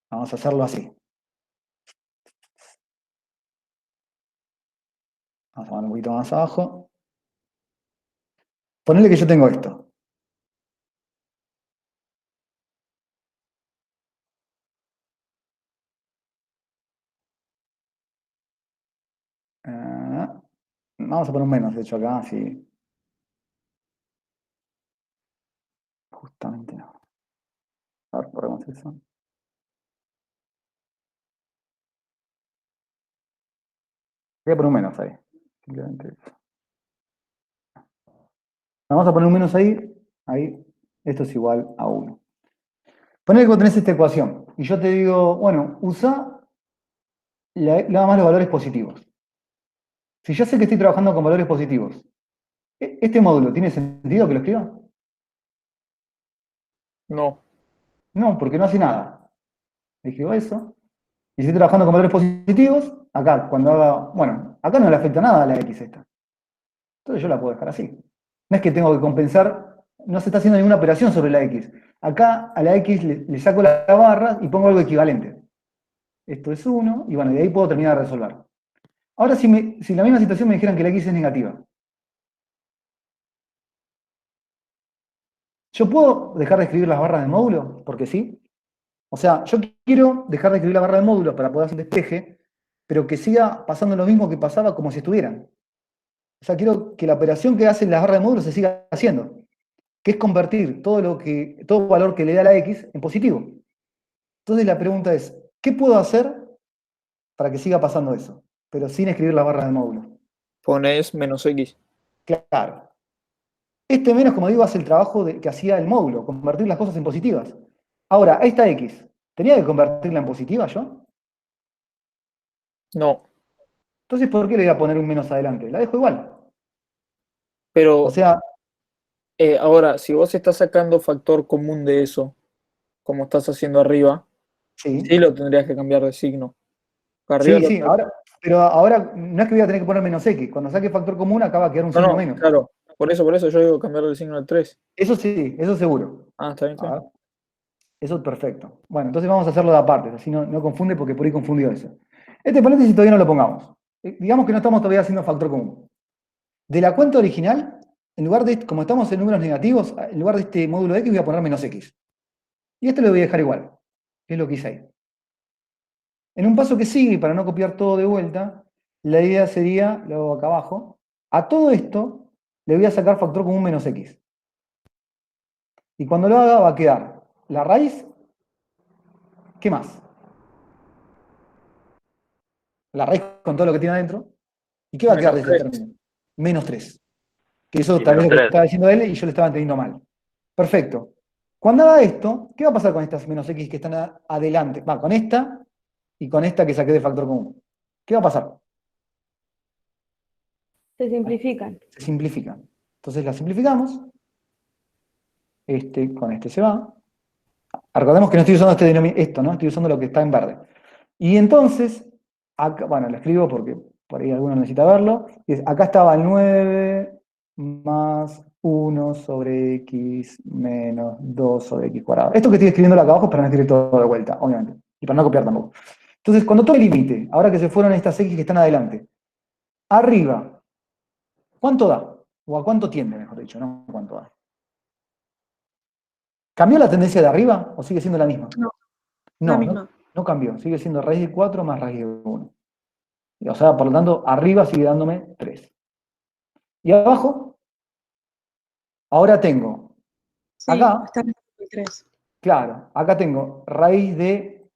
vamos a hacerlo así. Vamos a poner un poquito más abajo. Ponele que yo tengo esto. Vamos a poner un menos, de hecho, acá, así. Justamente no. A ver, ponemos eso. Voy a poner un menos ahí. Simplemente eso. Vamos a poner un menos ahí. Ahí. Esto es igual a 1. Ponele que vos tenés esta ecuación. Y yo te digo, bueno, usa nada más los valores positivos. Si yo sé que estoy trabajando con valores positivos, ¿este módulo tiene sentido que lo escriba? No. No, porque no hace nada. Escribo eso. Y si estoy trabajando con valores positivos, acá, cuando haga, bueno, acá no le afecta nada a la X esta. Entonces yo la puedo dejar así. No es que tengo que compensar, no se está haciendo ninguna operación sobre la X. Acá a la X le saco la barra y pongo algo equivalente. Esto es 1, y bueno, de ahí puedo terminar de resolver. Ahora, si en la misma situación me dijeran que la X es negativa, ¿yo puedo dejar de escribir las barras del módulo? Porque sí. O sea, yo quiero dejar de escribir la barra del módulo para poder hacer un despeje, pero que siga pasando lo mismo que pasaba como si estuvieran. O sea, quiero que la operación que hace las barras del módulo se siga haciendo, que es convertir todo valor que le da la X en positivo. Entonces la pregunta es, ¿qué puedo hacer para que siga pasando eso? Pero sin escribir las barras del módulo. Pones menos X. Claro. Este menos, como digo, hace el trabajo que hacía el módulo, convertir las cosas en positivas. Ahora, esta X, ¿tenía que convertirla en positiva yo? No. Entonces, ¿por qué le voy a poner un menos adelante? La dejo igual. Pero, O sea, ahora, si vos estás sacando factor común de eso, como estás haciendo arriba, sí, sí lo tendrías que cambiar de signo. Arriba sí, lo- sí, pero ahora no es que voy a tener que poner menos X. Cuando saque factor común acaba de quedar un No, signo no, menos. claro. Por eso yo digo cambiar el signo al 3. Eso sí, eso seguro. Ah, está bien, está A bien. ver. Eso es perfecto. Bueno, entonces vamos a hacerlo de aparte, así no confunde porque por ahí confundió eso. Este paréntesis todavía no lo pongamos. digamos que no estamos todavía haciendo factor común. De la cuenta original, en lugar de, como estamos en números negativos, en lugar de este módulo X voy a poner menos X. Y esto lo voy a dejar igual, que es lo que hice ahí. En un paso que sigue, para no copiar todo de vuelta, la idea sería, lo hago acá abajo, a todo esto le voy a sacar factor común menos X. Y cuando lo haga va a quedar la raíz, ¿qué más? La raíz con todo lo que tiene adentro. ¿Y qué va a quedar de este término? Menos 3. Que eso Sí, tal vez menos lo que 3. estaba diciendo él y yo le estaba entendiendo mal. Perfecto. Cuando haga esto, ¿qué va a pasar con estas menos X que están adelante? Va, con esta y con esta que saqué de factor común. ¿Qué va a pasar? Se simplifican. Se simplifican. Entonces la simplificamos. Este con este se va. Recordemos que no estoy usando esto, ¿no? Estoy usando lo que está en verde. Y entonces, acá, bueno, lo escribo porque por ahí alguno necesita verlo. Acá estaba el 9 más 1 sobre x menos 2 sobre x cuadrado. Esto que estoy escribiendo acá abajo es para no escribir todo de vuelta, obviamente. Y para no copiar tampoco. Entonces, cuando todo el límite, ahora que se fueron estas x que están adelante, arriba, ¿cuánto da? O a cuánto tiende, mejor dicho, ¿no? ¿Cuánto da? ¿Cambió la tendencia de arriba o sigue siendo la misma? No, No, la misma. no cambió. Sigue siendo raíz de 4 más raíz de 1. O sea, por lo tanto, arriba sigue dándome 3. Y abajo, ahora tengo, Sí, acá, está en el 3. claro, acá tengo raíz de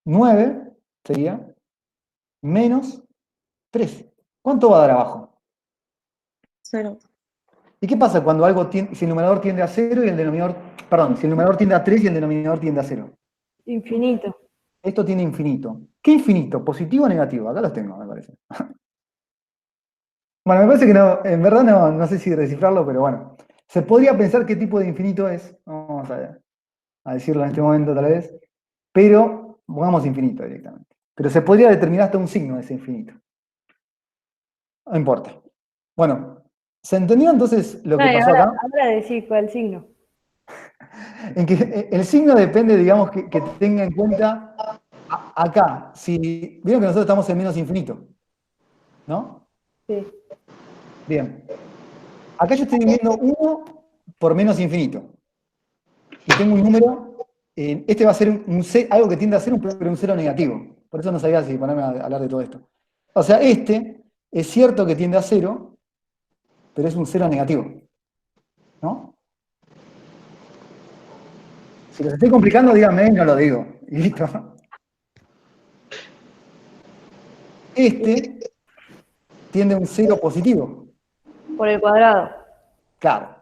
9, sería, menos 3. ¿Cuánto va a dar abajo? 0. ¿Y qué pasa cuando algo tiende, si el numerador tiende a 0 y el denominador, perdón, si el numerador tiende a 3 y el denominador tiende a 0? Infinito. Esto tiene infinito. ¿Qué infinito? ¿Positivo o negativo? Acá los tengo, me parece. Bueno, me parece que no, en verdad no sé si descifrarlo, pero bueno. Se podría pensar qué tipo de infinito es. Vamos a decirlo en este momento tal vez. Pero pongamos infinito directamente. Pero se podría determinar hasta un signo de ese infinito. No importa. Bueno, ¿se entendió entonces lo que pasó acá? Ahora decís cuál signo. En que el signo depende, digamos, que tenga en cuenta acá. Si vieron que nosotros estamos en menos infinito, ¿no? Sí. Bien. Acá yo estoy dividiendo 1 por menos infinito. Y tengo un número, este va a ser algo que tiende a ser pero un 0 negativo. Por eso no sabía si ponerme a hablar de todo esto. O sea, este es cierto que tiende a 0, pero es un 0 negativo. ¿No? Si los estoy complicando, díganme y no lo digo. Y listo. Este tiende a un 0 positivo. Por el cuadrado. Claro.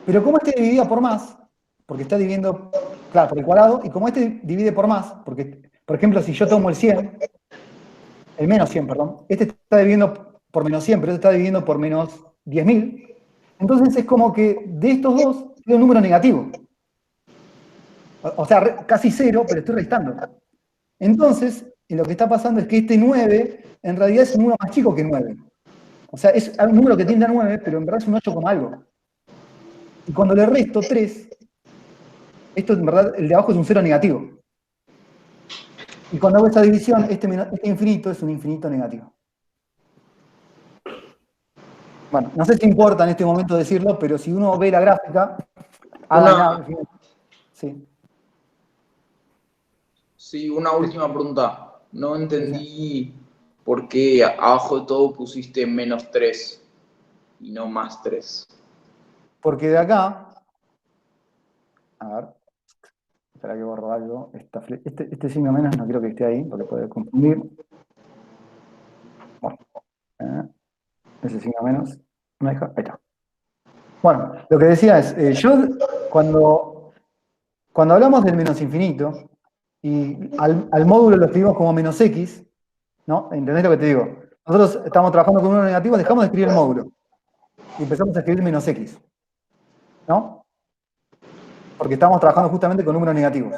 Pero como este dividía por más, porque está dividiendo, claro, por el cuadrado, y como este divide por más, porque, por ejemplo, si yo tomo el 100, el menos 100, perdón, este está dividiendo por menos 100, pero este está dividiendo por menos 10.000, entonces es como que de estos dos tiene un número negativo. O sea, casi 0, pero estoy restando. Entonces, lo que está pasando es que este 9, en realidad es un número más chico que 9. O sea, es un número que tiende a 9, pero en verdad es un 8, algo. Y cuando le resto 3, esto en verdad, el de abajo es un 0 negativo. Y cuando hago esta división, este infinito es un infinito negativo. Bueno, no sé si importa en este momento decirlo, pero si uno ve la gráfica, sí. Sí, una última pregunta. No entendí por qué abajo de todo pusiste menos 3 y no más 3. Porque de acá, a ver, espera que borro algo. Este signo menos no quiero que esté ahí, porque puede confundir. Bueno, ese signo menos. No deja, ahí está. Bueno, lo que decía es, yo cuando hablamos del menos infinito, y al módulo lo escribimos como menos x, ¿no? ¿Entendés lo que te digo? Nosotros estamos trabajando con un número negativo, dejamos de escribir el módulo. Y empezamos a escribir menos x. ¿No? Porque estamos trabajando justamente con números negativos.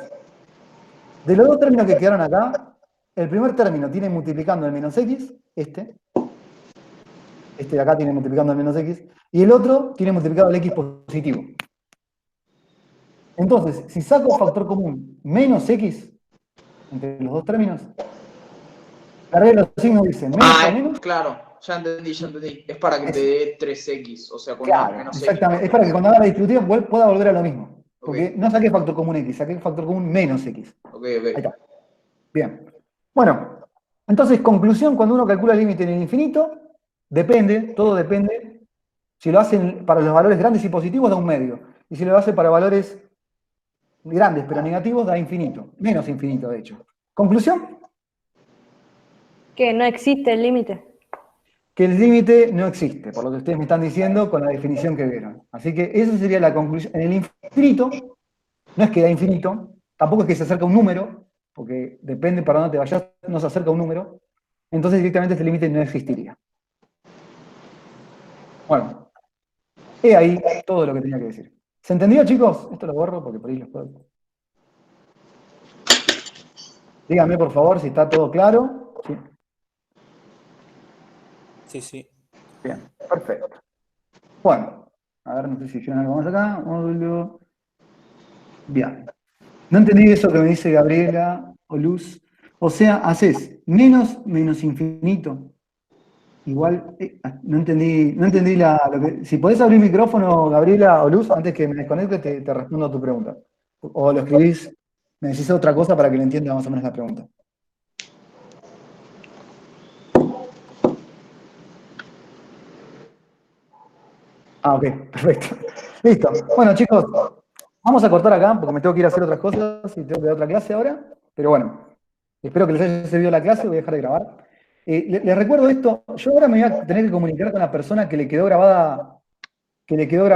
De los dos términos que quedaron acá, el primer término tiene multiplicando el menos x, este de acá tiene multiplicando el menos x, y el otro tiene multiplicado el x positivo. Entonces, si saco factor común menos x entre los dos términos, La regla de los signos dice menos o menos. Claro, ya entendí. Es para que te dé 3x, o sea, con Claro, menos exactamente. x. Es para que cuando haga la distributiva pueda volver a lo mismo. Porque Ok. no saqué factor común x, saqué factor común menos x. Ok. Ahí está. Bien. Bueno, entonces, conclusión, cuando uno calcula el límite en el infinito, todo depende. Si lo hacen para los valores grandes y positivos, da un medio. Y si lo hace para valores grandes pero negativos, da infinito. Menos infinito, de hecho. Conclusión, Que no existe el límite. que el límite no existe, por lo que ustedes me están diciendo con la definición que vieron. Así que esa sería la conclusión. En el infinito, no es que da infinito, tampoco es que se acerca a un número, porque depende para dónde te vayas, no se acerca a un número. Entonces directamente este límite no existiría. Bueno, he ahí todo lo que tenía que decir. ¿Se entendió, chicos? Esto lo borro porque por ahí los puedo. Díganme, por favor, si está todo claro. Sí. Sí. Bien, perfecto. Bueno, a ver, no sé si hicieron algo más acá. Módulo. Bien. No entendí eso que me dice Gabriela o Luz. O sea, haces menos infinito. Igual, no entendí si podés abrir micrófono, Gabriela o Luz, antes que me desconecte, te respondo a tu pregunta. O lo escribís, me decís otra cosa para que le entienda más o menos la pregunta. Ah, ok, perfecto. Listo. Bueno, chicos, vamos a cortar acá porque me tengo que ir a hacer otras cosas y tengo que dar otra clase ahora. Pero bueno, espero que les haya servido la clase, voy a dejar de grabar. Les recuerdo esto, yo ahora me voy a tener que comunicar con la persona que le quedó grabada